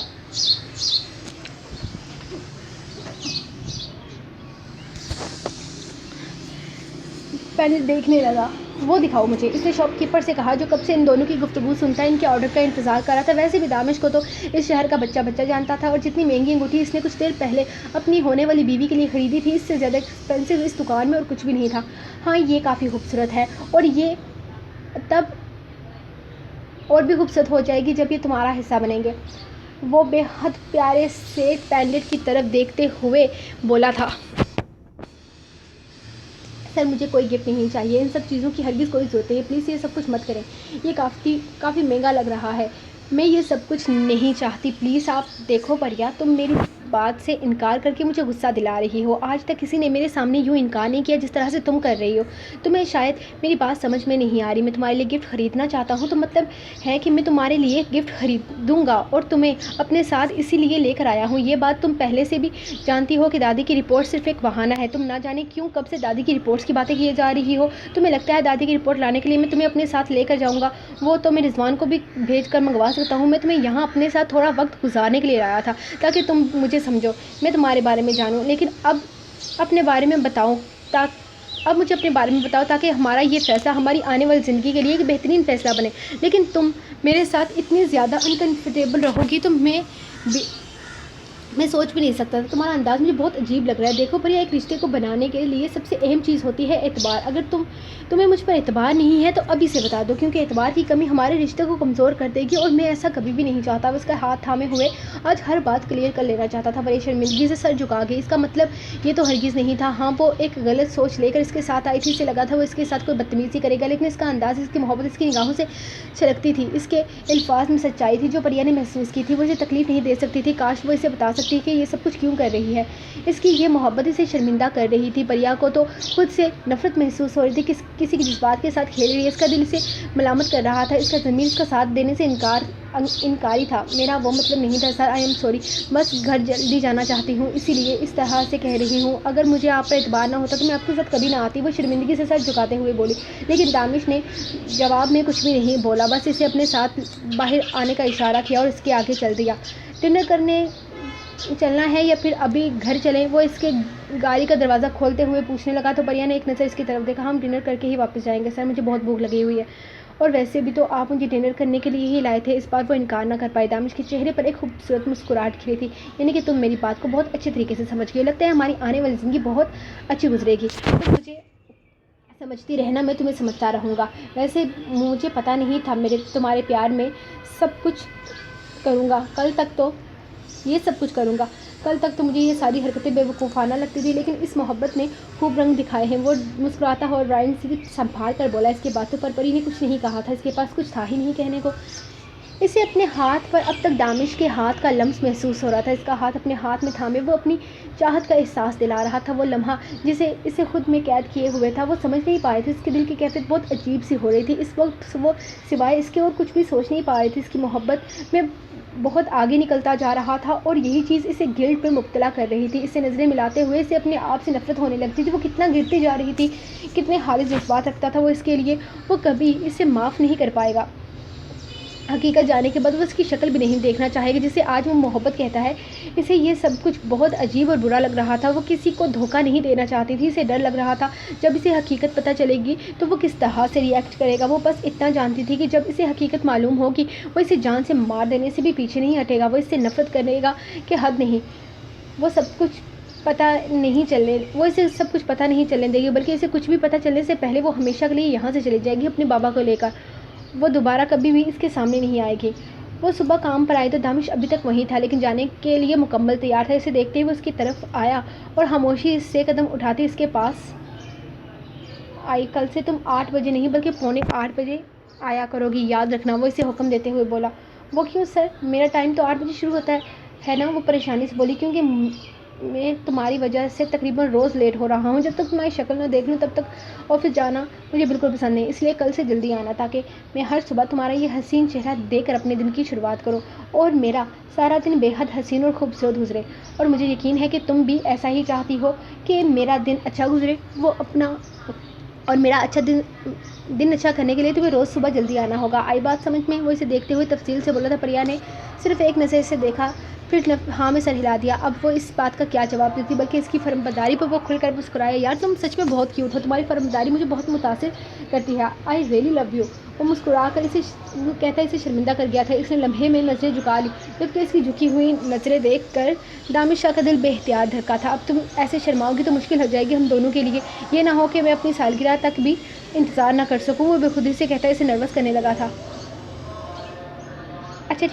پینڈنٹ دیکھنے لگا۔ وہ دکھاؤ مجھے، اس نے شاپ کیپر سے کہا جو کب سے ان دونوں کی گفتگو سنتا ان کے آرڈر کا انتظار کر رہا تھا۔ ویسے بھی دانش کو تو اس شہر کا بچہ جانتا تھا، اور جتنی مہنگی انگوٹھی اس نے کچھ دیر پہلے اپنی ہونے والی بیوی کے لیے خریدی تھی، اس سے زیادہ ایکسپینسو اس دکان میں اور کچھ بھی نہیں تھا۔ ہاں یہ کافی خوبصورت ہے، اور یہ تب اور بھی خوبصورت ہو جائے گی جب یہ تمہارا حصہ بنیں گے۔ وہ بے حد پیارے سے پینڈنٹ کی طرف دیکھتے ہوئے بولا تھا۔ سر مجھے کوئی گفٹ نہیں چاہیے، ان سب چیزوں کی ہرگز کوئی ضرورت نہیں ہے، پلیز یہ سب کچھ مت کریں، یہ کافی مہنگا لگ رہا ہے، میں یہ سب کچھ نہیں چاہتی، پلیز آپ دیکھو پریا، تم میری بات سے انکار کر کے مجھے غصہ دلا رہی ہو۔ آج تک کسی نے میرے سامنے یوں انکار نہیں کیا جس طرح سے تم کر رہی ہو۔ تمہیں شاید میری بات سمجھ میں نہیں آ رہی، میں تمہارے لیے گفٹ خریدنا چاہتا ہوں تو مطلب ہے کہ میں تمہارے لیے گفٹ خریدوں گا اور تمہیں اپنے ساتھ اسی لیے لے کر آیا ہوں۔ یہ بات تم پہلے سے بھی جانتی ہو کہ دادی کی رپورٹ صرف ایک بہانہ ہے، تم نہ جانے کیوں کب سے دادی کی رپورٹس کی باتیں کیے جا رہی ہو۔ تمہیں لگتا ہے دادی کی رپورٹ لانے کے لیے میں تمہیں اپنے ساتھ لے کر جاؤں گا؟ وہ تو میں رضوان کو بھی بھیج کر منگوا سکتا ہوں، میں تمہیں یہاں اپنے ساتھ تھوڑا وقت گزارنے کے لیے لایا تھا تاکہ تم مجھے سمجھو، میں تمہارے بارے میں جانوں، لیکن اب اپنے بارے میں بتاؤ اب مجھے اپنے بارے میں بتاؤ تاکہ ہمارا یہ فیصلہ ہماری آنے والی زندگی کے لیے ایک بہترین فیصلہ بنے۔ لیکن تم میرے ساتھ اتنی زیادہ انکمفرٹیبل رہو گی تو میں سوچ بھی نہیں سکتا تھا، تمہارا انداز مجھے بہت عجیب لگ رہا ہے۔ دیکھو پریا، ایک رشتے کو بنانے کے لیے سب سے اہم چیز ہوتی ہے اعتبار۔ اگر تمہیں مجھ پر اعتبار نہیں ہے تو ابھی سے بتا دو، کیونکہ اعتبار کی کمی ہمارے رشتے کو کمزور کر دے گی، اور میں ایسا کبھی بھی نہیں چاہتا۔ وہ اس کا ہاتھ تھامے ہوئے آج ہر بات کلیئر کر لینا چاہتا تھا۔ بڑی شرمندگی سے سر جھکا گئی، اس کا مطلب یہ تو ہرگز نہیں تھا۔ ہاں وہ ایک غلط سوچ لے کر اس کے ساتھ آئی تھی، اسے لگا تھا وہ اس کے ساتھ کوئی بدتمیزی کرے گا، لیکن اس کا انداز، اس کی محبت اس کی نگاہوں سے چھلکتی تھی، اس کے الفاظ میں سچائی تھی جو پریا نے محسوس کی تھی۔ وہ اسے تکلیف نہیں دے سکتی تھی، کاش وہ اسے بتا سکتی کہ یہ سب کچھ کیوں کر رہی ہے۔ اس کی یہ محبت اسے شرمندہ کر رہی تھی۔ پریا کو تو خود سے نفرت محسوس ہو رہی تھی، کسی کے جذبات کے ساتھ کھیل رہی ہے، اس کا دل اسے ملامت کر رہا تھا، اس کا ضمیر اس کا ساتھ دینے سے انکاری تھا۔ میرا وہ مطلب نہیں تھا سر، آئی ایم سوری، بس گھر جلدی جانا چاہتی ہوں، اسی لیے اس طرح سے کہہ رہی ہوں، اگر مجھے آپ پر اعتبار نہ ہوتا تو میں آپ کے ساتھ کبھی نہ آتی۔ وہ شرمندگی سے سر جھکاتے ہوئے بولی، لیکن دانش نے جواب میں کچھ بھی نہیں بولا، بس اسے اپنے ساتھ باہر آنے کا اشارہ کیا اور اس کے آگے چل دیا۔ ڈنر کرنے چلنا ہے یا پھر ابھی گھر چلیں؟ وہ اس کے گاڑی کا دروازہ کھولتے ہوئے پوچھنے لگا تو پریا نے ایک نظر اس کی طرف دیکھا۔ ہم ڈنر کر کے ہی واپس جائیں گے سر، مجھے بہت بھوک لگی ہوئی ہے، اور ویسے بھی تو آپ مجھے ڈنر کرنے کے لیے ہی لائے تھے۔ اس بار وہ انکار نہ کر پائی۔ دانش کے چہرے پر ایک خوبصورت مسکراہٹ کھلی تھی، یعنی کہ تم میری بات کو بہت اچھے طریقے سے سمجھ گئی ہو، لگتا ہے ہماری آنے والی زندگی بہت اچھی گزرے گی، تو مجھے سمجھتی رہنا، میں تمہیں سمجھتا رہوں گا۔ ویسے مجھے پتہ نہیں تھا تمہارے پیار میں سب کچھ کروں گا، کل تک تو مجھے یہ ساری حرکتیں بے وقوفانہ لگتی تھی، لیکن اس محبت نے خوب رنگ دکھائے ہیں۔ وہ مسکراتا ہوا رائن سے سنبھال کر بولا، اس کے باتوں پر پری نے کچھ نہیں کہا تھا، اس کے پاس کچھ تھا ہی نہیں کہنے کو۔ اسے اپنے ہاتھ پر اب تک دانش کے ہاتھ کا لمس محسوس ہو رہا تھا، اس کا ہاتھ اپنے ہاتھ میں تھامے وہ اپنی چاہت کا احساس دلا رہا تھا۔ وہ لمحہ جسے اسے خود میں قید کیے ہوئے تھا، وہ سمجھ نہیں پا رہے تھے، اس کے دل کی کیفیت بہت عجیب سی ہو رہی تھی۔ اس وقت وہ سوائے اس کے اور کچھ بھی سوچ نہیں پا رہے تھے، اس کی محبت میں بہت آگے نکلتا جا رہا تھا، اور یہی چیز اسے گلٹ پر مبتلا کر رہی تھی۔ اسے نظریں ملاتے ہوئے اسے اپنے آپ سے نفرت ہونے لگتی تھی، وہ کتنا گرتی جا رہی تھی، کتنے خالص جذبات رکھتا تھا وہ اس کے لیے، وہ کبھی اسے معاف نہیں کر پائے گا۔ حقیقت جانے کے بعد وہ اس کی شکل بھی نہیں دیکھنا چاہے گا جسے آج وہ محبت کہتا ہے۔ اسے یہ سب کچھ بہت عجیب اور برا لگ رہا تھا۔ وہ کسی کو دھوکہ نہیں دینا چاہتی تھی، اسے ڈر لگ رہا تھا جب اسے حقیقت پتہ چلے گی تو وہ کس طرح سے ری ایکٹ کرے گا۔ وہ بس اتنا جانتی تھی کہ جب اسے حقیقت معلوم ہوگی وہ اسے جان سے مار دینے سے بھی پیچھے نہیں ہٹے گا، وہ اس سے نفرت کرے گا کہ حد نہیں۔ وہ اسے سب کچھ پتہ نہیں چلنے دے گی، بلکہ اسے کچھ بھی پتہ چلنے سے پہلے وہ ہمیشہ کے لیے یہاں سے چلی جائے گی اپنے بابا کو لے کر۔ وہ دوبارہ کبھی بھی اس کے سامنے نہیں آئے گی۔ وہ صبح کام پر آئی تو دانش ابھی تک وہیں تھا، لیکن جانے کے لیے مکمل تیار تھا۔ اسے دیکھتے ہی وہ اس کی طرف آیا اور خاموشی سے قدم اٹھاتی اس کے پاس آئی۔ کل سے تم 8 بجے نہیں بلکہ 7:45 بجے آیا کرو گی، یاد رکھنا، وہ اسے حکم دیتے ہوئے بولا۔ وہ کیوں سر؟ میرا ٹائم تو 8 بجے شروع ہوتا ہے نا، وہ پریشانی سے بولی۔ کیونکہ میں تمہاری وجہ سے تقریباً روز لیٹ ہو رہا ہوں۔ جب تک تمہاری شکل نہ دیکھ لوں تب تک آفس جانا مجھے بالکل پسند نہیں، اس لیے کل سے جلدی آنا تاکہ میں ہر صبح تمہارا یہ حسین چہرہ دیکھ کر اپنے دن کی شروعات کروں اور میرا سارا دن بے حد حسین اور خوبصورت گزرے۔ اور مجھے یقین ہے کہ تم بھی ایسا ہی چاہتی ہو کہ میرا دن اچھا گزرے۔ اور میرا دن اچھا کرنے کے لیے تمہیں روز صبح جلدی آنا ہوگا۔ آئی بات سمجھ میں؟ وہ اسے دیکھتے ہوئے تفصیل سے بولا تھا۔ پریا نے صرف ایک نظر سے دیکھا، پھر ہاں میں سر ہلا دیا۔ اب وہ اس بات کا کیا جواب دیتی، بلکہ اس کی فرمبرداری پر وہ کھل کر مسکرایا۔ یار تم سچ میں بہت کیوٹ ہو، تمہاری فرمبرداری مجھے بہت متاثر کرتی ہے۔ I really love you. وہ مسکرا کر اسے شرمندہ کر گیا تھا۔ اس نے لمحے میں نظریں جھکا لی، جبکہ اس کی جھکی ہوئی نظریں دیکھ کر دانش شاہ کا دل بے اختیار دھڑکا تھا۔ اب تم ایسے شرماؤ گی تو مشکل ہو جائے گی ہم دونوں کے لیے، یہ نہ ہو کہ میں اپنی سالگرہ تک بھی انتظار نہ کر سکوں۔ وہ بے خودی سے کہتا اسے نروس کرنے لگا تھا۔ اچھا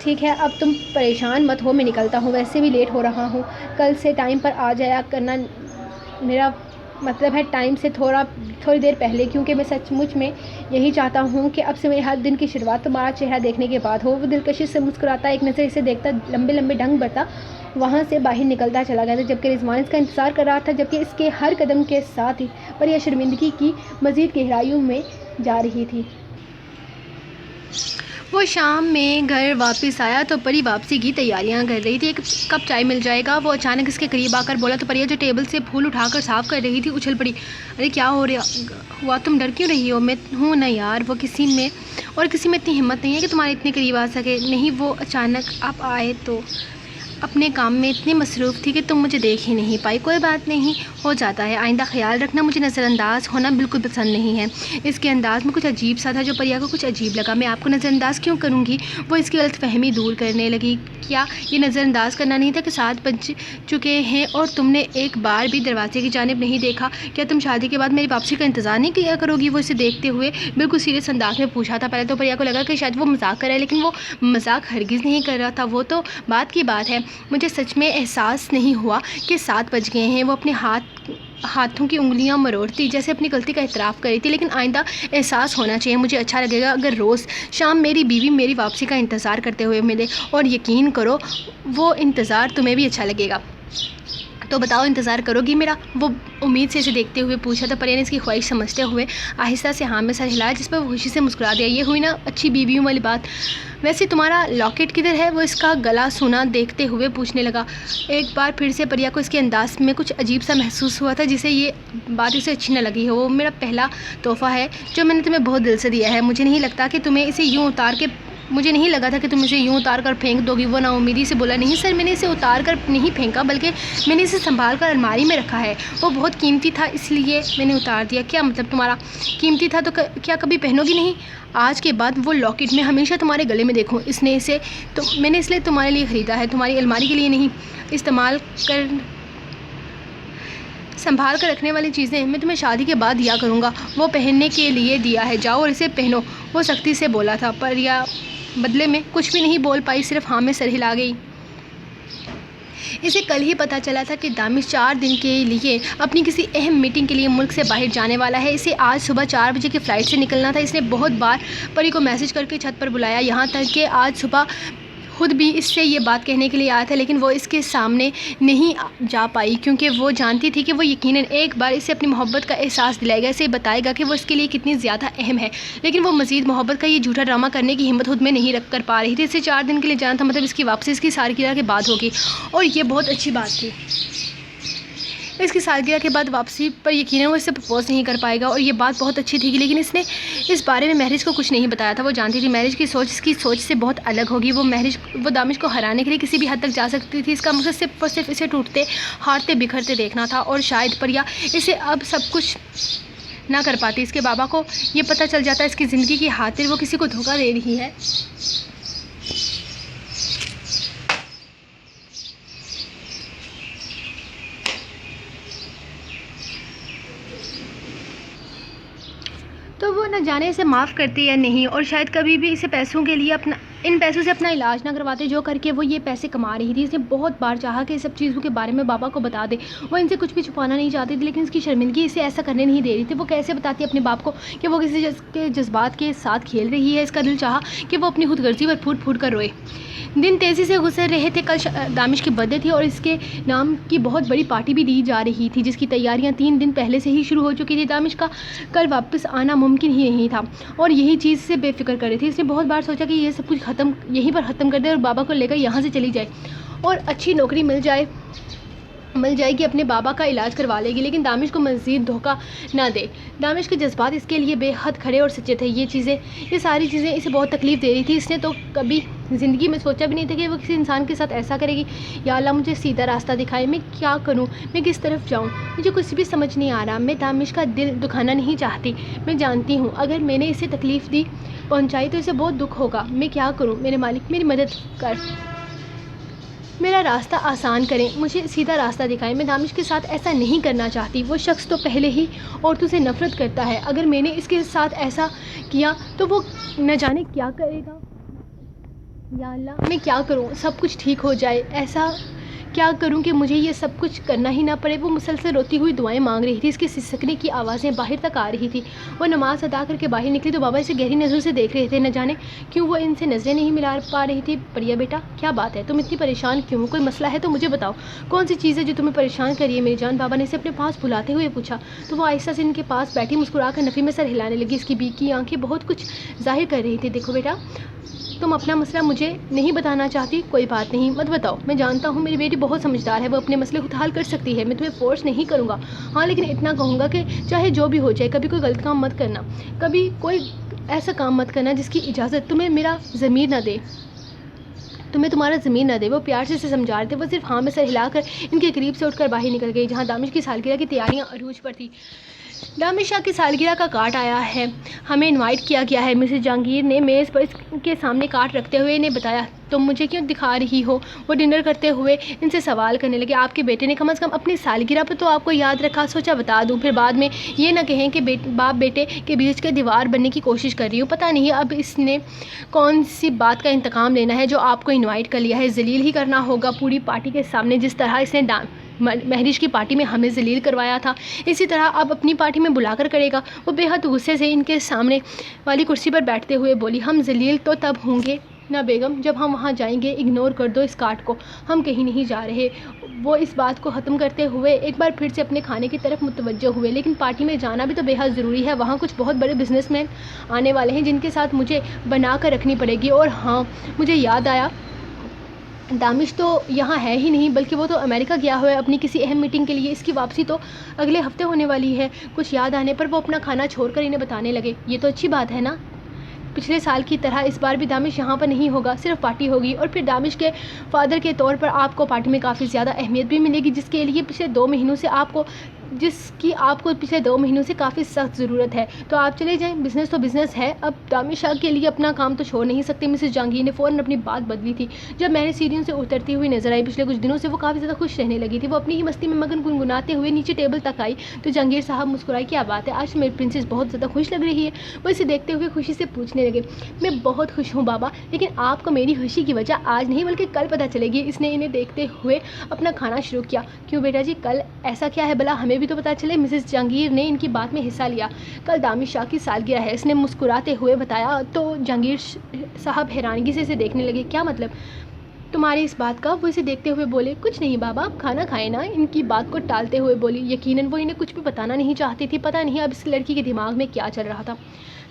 ٹھیک ہے، اب تم پریشان مت ہو، میں نکلتا ہوں، ویسے بھی لیٹ ہو رہا ہوں۔ کل سے ٹائم پر آ جایا کرنا، میرا مطلب ہے ٹائم سے تھوڑی دیر پہلے، کیونکہ میں سچ مچ میں یہی چاہتا ہوں کہ اب سے میرے ہر دن کی شروعات تمہارا چہرہ دیکھنے کے بعد ہو۔ وہ دلکشی سے مسکراتا، ایک نظر اسے دیکھتا لمبے لمبے ڈھنگ بھرتا وہاں سے باہر نکلتا چلا گیا تھا، جبکہ رضوان اس کا انتظار کر رہا تھا، جبکہ اس کے ہر قدم کے ساتھ ہی پریا شرمندگی کی مزید گہرائیوں میں جا رہی تھی۔ وہ شام میں گھر واپس آیا تو پری واپسی کی تیاریاں کر رہی تھی۔ ایک کپ چائے مل جائے گا؟ وہ اچانک اس کے قریب آ کر بولا تو پریا جو ٹیبل سے پھول اٹھا کر صاف کر رہی تھی اچھل پڑی۔ ارے کیا ہوا، تم ڈر کیوں رہی ہو؟ میں ہوں نا یار، وہ کسی میں اتنی ہمت نہیں ہے کہ تمہارے اتنے قریب آ سکے۔ نہیں، وہ اچانک آپ آئے تو اپنے کام میں اتنی مصروف تھی کہ تم مجھے دیکھ ہی نہیں پائی۔ کوئی بات نہیں، ہو جاتا ہے، آئندہ خیال رکھنا۔ مجھے نظر انداز ہونا بالکل پسند نہیں ہے۔ اس کے انداز میں کچھ عجیب سا تھا جو پریا کو کچھ عجیب لگا۔ میں آپ کو نظر انداز کیوں کروں گی؟ وہ اس کی غلط فہمی دور کرنے لگی۔ کیا یہ نظر انداز کرنا نہیں تھا کہ 7 بج چکے ہیں اور تم نے ایک بار بھی دروازے کی جانب نہیں دیکھا؟ کیا تم شادی کے بعد میری واپسی کا انتظار نہیں کیا کرو گی؟ وہ اسے دیکھتے ہوئے بالکل سیریس انداز میں پوچھا تھا۔ پہلے تو پریا کو لگا کہ شاید وہ مذاق کر رہا ہے، لیکن وہ مذاق ہرگز نہیں کر رہا تھا، وہ تو بات کی بات ہے۔ مجھے سچ میں احساس نہیں ہوا کہ 7 بج گئے ہیں۔ وہ اپنے ہاتھوں کی انگلیاں مروڑتی جیسے اپنی غلطی کا اعتراف کر رہی تھی۔ لیکن آئندہ احساس ہونا چاہیے۔ مجھے اچھا لگے گا اگر روز شام میری بیوی میری واپسی کا انتظار کرتے ہوئے ملے، اور یقین کرو وہ انتظار تمہیں بھی اچھا لگے گا۔ تو بتاؤ انتظار کرو گی میرا؟ وہ امید سے اسے دیکھتے ہوئے پوچھا تو پریا نے اس کی خواہش سمجھتے ہوئے آہستہ سے ہاں میں سر ہلایا، جس پر وہ خوشی سے مسکرا دیا۔ یہ ہوئی نا اچھی بیویوں والی بات۔ ویسے تمہارا لاکٹ کدھر ہے؟ وہ اس کا گلا سونا دیکھتے ہوئے پوچھنے لگا۔ ایک بار پھر سے پریا کو اس کے انداز میں کچھ عجیب سا محسوس ہوا تھا، جسے یہ بات اسے اچھی نہ لگی ہو۔ وہ میرا پہلا تحفہ ہے جو میں نے تمہیں بہت دل سے دیا ہے۔ مجھے نہیں لگا تھا کہ تم اسے یوں اتار کر پھینک دو گی۔ وہ نا امیدی سے بولا۔ نہیں سر، میں نے اسے اتار کر نہیں پھینکا، بلکہ میں نے اسے سنبھال کر الماری میں رکھا ہے۔ وہ بہت قیمتی تھا اس لیے میں نے اتار دیا۔ کیا مطلب تمہارا؟ قیمتی تھا تو کیا کبھی پہنو گی نہیں؟ آج کے بعد وہ لاکٹ میں ہمیشہ تمہارے گلے میں دیکھوں۔ میں نے اس لیے تمہارے لیے خریدا ہے، تمہاری الماری کے لیے نہیں۔ سنبھال کر رکھنے والی چیزیں میں تمہیں شادی کے بعد دیا کروں گا۔ وہ پہننے کے لیے دیا ہے، جاؤ اور اسے پہنو، وہ سختی سے بولا تھا۔ پریا بدلے میں کچھ بھی نہیں بول پائی، صرف ہاں میں سر ہلا گئی۔ اسے کل ہی پتہ چلا تھا کہ دانش 4 دن کے لیے اپنی کسی اہم میٹنگ کے لیے ملک سے باہر جانے والا ہے۔ اسے آج صبح 4 بجے کی فلائٹ سے نکلنا تھا۔ اس نے بہت بار پری کو میسج کر کے چھت پر بلایا، یہاں تک کہ آج صبح خود بھی اس سے یہ بات کہنے کے لیے آیا تھا، لیکن وہ اس کے سامنے نہیں جا پائی، کیونکہ وہ جانتی تھی کہ وہ یقیناً ایک بار اسے اپنی محبت کا احساس دلائے گا، اسے بتائے گا کہ وہ اس کے لیے کتنی زیادہ اہم ہے۔ لیکن وہ مزید محبت کا یہ جھوٹا ڈرامہ کرنے کی ہمت خود میں نہیں رکھ کر پا رہی تھی۔ اسے 4 دن کے لیے جانا تھا، مطلب اس کی واپسی اس کی سالگرہ کے بعد ہوگی، اور یہ بہت اچھی بات تھی۔ اس کی سالگرہ کے بعد واپسی پر یقیناً وہ اسے پرپوز نہیں کر پائے گا، اور یہ بات بہت اچھی تھی، لیکن اس نے اس بارے میں مہرج کو کچھ نہیں بتایا تھا۔ وہ جانتی تھی مہرج کی سوچ اس کی سوچ سے بہت الگ ہوگی۔ وہ دامش کو ہرانے کے لیے کسی بھی حد تک جا سکتی تھی۔ اس کا مقصد صرف اور صرف اسے ٹوٹتے، ہارتے، بکھرتے دیکھنا تھا، اور شاید پریا اسے اب سب کچھ نہ کر پاتی۔ اس کے بابا کو یہ پتہ چل جاتا اس کی زندگی کی خاطر وہ کسی کو دھوکہ دے رہی ہے، تو وہ نہ جانے اسے معاف کرتے یا نہیں، اور شاید کبھی بھی اسے پیسوں کے لیے ان پیسوں سے اپنا علاج نہ کرواتے جو کر کے وہ یہ پیسے کما رہی تھی۔ اس نے بہت بار چاہا کہ اس سب چیزوں کے بارے میں بابا کو بتا دے، وہ ان سے کچھ بھی چھپانا نہیں چاہتی تھی، لیکن اس کی شرمندگی اسے ایسا کرنے نہیں دے رہی تھی۔ وہ کیسے بتاتی اپنے باپ کو کہ وہ کسی کے جذبات کے ساتھ کھیل رہی ہے؟ اس کا دل چاہا کہ وہ اپنی خود غرضی پر پھوٹ پھوٹ کر روئے۔ دن تیزی سے گزر رہے تھے۔ کل دامش کی برتھ ڈے تھی اور اس کے نام کی بہت بڑی پارٹی بھی دی جا رہی تھی، جس کی تیاریاں 3 دن پہلے سے ہی شروع ہو چکی تھی۔ دامش کا کل واپس آنا ممکن ہی نہیں تھا، اور یہی چیز سے بے فکر کر رہی تھی۔ اس نے بہت بار سوچا کہ یہ سب کچھ یہیں پر ختم کر دے اور بابا کو لے کر یہاں سے چلی جائے اور اچھی نوکری مل جائے گی، اپنے بابا کا علاج کروا لے گی، لیکن دامش کو مزید دھوکہ نہ دے۔ دامش کے جذبات اس کے لیے بے حد کھڑے اور سچے تھے۔ یہ ساری چیزیں اسے بہت تکلیف دے رہی تھی۔ اس نے تو کبھی زندگی میں سوچا بھی نہیں تھا کہ وہ کسی انسان کے ساتھ ایسا کرے گی۔ یا اللہ مجھے سیدھا راستہ دکھائے، میں کیا کروں، میں کس طرف جاؤں، مجھے کچھ بھی سمجھ نہیں آ رہا۔ میں دامش کا دل دکھانا نہیں چاہتی، میں جانتی ہوں اگر میں نے اسے تکلیف پہنچائی تو اسے بہت دکھ ہوگا۔ میں کیا کروں؟ میرے مالک میری مدد کر، میرا راستہ آسان کریں، مجھے سیدھا راستہ دکھائیں۔ میں دامش کے ساتھ ایسا نہیں کرنا چاہتی۔ وہ شخص تو پہلے ہی عورتوں سے نفرت کرتا ہے، اگر میں نے اس کے ساتھ ایسا کیا تو وہ نہ جانے کیا کرے گا۔ یا اللہ میں کیا کروں سب کچھ ٹھیک ہو جائے، ایسا کیا کروں کہ مجھے یہ سب کچھ کرنا ہی نہ پڑے۔ وہ مسلسل روتی ہوئی دعائیں مانگ رہی تھی، اس کی سسکنے کی آوازیں باہر تک آ رہی تھی۔ وہ نماز ادا کر کے باہر نکلی تو بابا اسے گہری نظروں سے دیکھ رہے تھے، نہ جانے کیوں وہ ان سے نظریں نہیں ملا پا رہی تھی۔ پریا بیٹا کیا بات ہے، تم اتنی پریشان کیوں؟ کوئی مسئلہ ہے تو مجھے بتاؤ، کون سی چیز ہے جو تمہیں پریشان کر رہی ہے میری جان؟ بابا نے اسے اپنے پاس بلاتے ہوئے پوچھا تو وہ آہستہ سے ان کے پاس بیٹھی مسکرا کر نفی میں سر ہلانے لگی۔ اس کی بیکی آنکھیں بہت کچھ ظاہر کر رہی تھی۔ دیکھو بیٹا تم اپنا مسئلہ مجھے نہیں بتانا چاہتی، کوئی بات نہیں، مت بتاؤ، میں جانتا ہوں میری بیٹی بہت سمجھدار ہے، وہ اپنے مسئلے خود حل کر سکتی ہے، میں تمہیں فورس نہیں کروں گا، ہاں لیکن اتنا کہوں گا کہ چاہے جو بھی ہو جائے کبھی کوئی غلط کام مت کرنا، کبھی کوئی ایسا کام مت کرنا جس کی اجازت تمہیں میرا ضمیر نہ دے، تمہیں تمہارا ضمیر نہ دے۔ وہ پیار سے اسے سمجھا رہے تھے۔ وہ صرف ہاں میں سر ہلا کر ان کے قریب سے اٹھ کر باہر نکل گئی جہاں دامش کی سالگرہ کی تیاریاں عروج پر تھی۔ دامش شاہ کی سالگرہ کا کارڈ آیا ہے، ہمیں انوائٹ کیا گیا ہے، مسز جہانگیر نے میز پر اس کے سامنے کارڈ رکھتے ہوئے انہیں بتایا۔ تم مجھے کیوں دکھا رہی ہو؟ وہ ڈنر کرتے ہوئے ان سے سوال کرنے لگے۔ آپ کے بیٹے نے کم از کم اپنی سالگرہ پر تو آپ کو یاد رکھا، سوچا بتا دوں، پھر بعد میں یہ نہ کہیں کہ باپ بیٹے کے بیچ کے دیوار بننے کی کوشش کر رہی ہوں۔ پتہ نہیں اب اس نے کون سی بات کا انتقام لینا ہے جو آپ کو انوائٹ کر لیا ہے، ذلیل ہی کرنا ہوگا پوری پارٹی کے سامنے، جس طرح اس نے مہرج کی پارٹی میں ہمیں ذلیل کروایا تھا، اسی طرح اب اپنی پارٹی میں بلا کر کرے گا۔ وہ بے حد غصے سے ان کے سامنے والی کرسی پر بیٹھتے ہوئے بولی، ہم ذلیل تو تب ہوں گے نہ بیگم جب ہم وہاں جائیں گے، اگنور کر دو اس کارڈ کو، ہم کہیں نہیں جا رہے۔ وہ اس بات کو ختم کرتے ہوئے ایک بار پھر سے اپنے کھانے کی طرف متوجہ ہوئے، لیکن پارٹی میں جانا بھی تو بے حد ضروری ہے، وہاں کچھ بہت بڑے بزنس مین آنے والے ہیں جن کے ساتھ مجھے بنا کر رکھنی پڑے گی۔ اور ہاں مجھے یاد آیا، دامش تو یہاں ہے ہی نہیں بلکہ وہ تو امریکہ گیا ہوا ہے اپنی کسی اہم میٹنگ کے لیے، اس کی واپسی تو اگلے ہفتے ہونے والی ہے۔ کچھ یاد آنے پر وہ اپنا کھانا چھوڑ کر انہیں بتانے لگے، یہ تو اچھی بات ہے نا، پچھلے سال کی طرح اس بار بھی دامش یہاں پر نہیں ہوگا، صرف پارٹی ہوگی، اور پھر دامش کے فادر کے طور پر آپ کو پارٹی میں کافی زیادہ اہمیت بھی ملے گی، جس کی آپ کو پچھلے 2 مہینوں سے کافی سخت ضرورت ہے، تو آپ چلے جائیں، بزنس تو بزنس ہے، اب دامش شاہ کے لیے اپنا کام تو چھوڑ نہیں سکتے۔ مسز جہانگیر نے فوراً اپنی بات بدلی تھی جب میں نے سیڑھیوں سے اترتی ہوئی نظر آئی، پچھلے کچھ دنوں سے وہ کافی زیادہ خوش رہنے لگی تھی۔ وہ اپنی ہی مستی میں مگن گنگناتے ہوئے نیچے ٹیبل تک آئی تو جہانگیر صاحب مسکرائے، کیا بات ہے، آج میری پرنسس بہت زیادہ خوش لگ رہی ہے۔ وہ اسے دیکھتے ہوئے خوشی سے پوچھنے لگے، میں بہت خوش ہوں بابا، لیکن آپ کو میری خوشی کی وجہ آج نہیں بلکہ کل پتہ چلے گی۔ اس نے انہیں دیکھتے ہوئے اپنا کھانا شروع کیا۔ کیوں بیٹا جی، کل ایسا کیا ہے بھلا، ہمیں بھی تو پتہ چلے۔ مسز جہانگیر نے ان کی بات میں حصہ لیا۔ کل دامش شاہ کی سالگرہ ہے، اس نے مسکراتے ہوئے بتایا تو جہانگیر صاحب حیرانگی سے اسے دیکھنے لگے، کیا مطلب تمہاری اس بات کا؟ وہ اسے دیکھتے ہوئے بولے، کچھ نہیں بابا، آپ کھانا کھائیں نا، ان کی بات کو ٹالتے ہوئے بولی۔ یقیناً وہ انہیں کچھ بھی بتانا نہیں چاہتی تھی، پتہ نہیں اب اس لڑکی کے دماغ میں کیا چل رہا تھا۔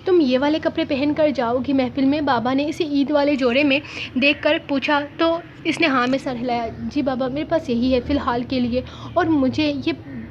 تم یہ والے کپڑے پہن کر جاؤ گی محفل میں؟ بابا نے اسے عید والے جوڑے میں دیکھ کر پوچھا تو اس نے ہاں میں سر ہلایا۔ جی بابا، میرے پاس یہی ہے فی الحال کے لیے، اور مجھے یہ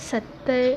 70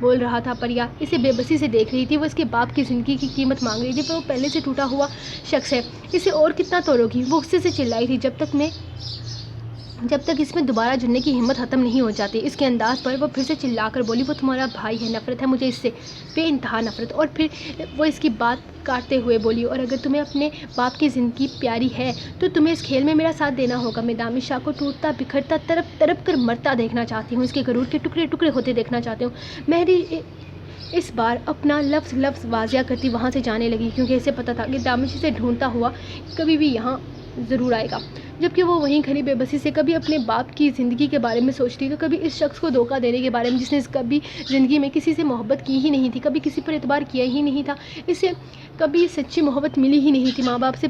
بول رہا تھا۔ پریا اسے بے بسی سے دیکھ رہی تھی، وہ اس کے باپ کی زندگی کی قیمت مانگ رہی تھی، پر وہ پہلے سے ٹوٹا ہوا شخص ہے، اسے اور کتنا توڑو گی؟ وہ غصے سے چلائی تھی، جب تک اس میں دوبارہ جڑنے کی ہمت ختم نہیں ہو جاتی۔ اس کے انداز پر وہ پھر سے چلا کر بولی، وہ تمہارا بھائی ہے، نفرت ہے مجھے اس سے، بے انتہا نفرت۔ اور پھر وہ اس کی بات کاٹتے ہوئے بولی، اور اگر تمہیں اپنے باپ کی زندگی پیاری ہے تو تمہیں اس کھیل میں میرا ساتھ دینا ہوگا۔ میں دامش شاہ کو ٹوٹتا بکھرتا تڑپ تڑپ کر مرتا دیکھنا چاہتی ہوں، اس کے غرور کے ٹکڑے ٹکڑے ہوتے دیکھنا چاہتی ہوں۔ مہری اس بار اپنا لفظ واضح کرتی وہاں سے جانے لگی، کیونکہ اسے پتا تھا کہ دامش اسے ڈھونڈتا ہوا کبھی بھی یہاں ضرور آئے گا۔ جبکہ وہ وہیں کھڑی بے بسی سے کبھی اپنے باپ کی زندگی کے بارے میں سوچتی تو کبھی اس شخص کو دھوکہ دینے کے بارے میں جس نے کبھی زندگی میں کسی سے محبت کی ہی نہیں تھی، کبھی کسی پر اعتبار کیا ہی نہیں تھا، اسے کبھی سچی محبت ملی ہی نہیں تھی۔ ماں باپ سے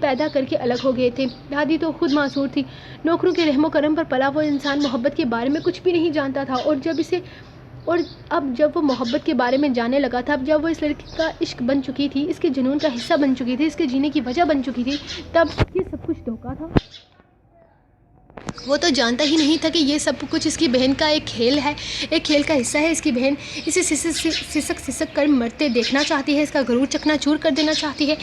پیدا کر کے الگ ہو گئے تھے، دادی تو خود معذور تھی، نوکروں کے رحم و کرم پر پلا وہ انسان محبت کے بارے میں کچھ بھی نہیں جانتا تھا، اور اب جب وہ محبت کے بارے میں جاننے لگا تھا، اب جب وہ اس لڑکی کا عشق بن چکی تھی، اس کے جنون کا حصہ بن چکی تھی، اس کے جینے کی وجہ بن چکی تھی، تب یہ سب کچھ دھوکہ تھا۔ وہ تو جانتا ہی نہیں تھا کہ یہ سب کچھ اس کی بہن کا ایک کھیل ہے، ایک کھیل کا حصہ ہے۔ اس کی بہن اسے سسک کر مرتے دیکھنا چاہتی ہے، اس کا غرور چکنا چور کر دینا چاہتی ہے۔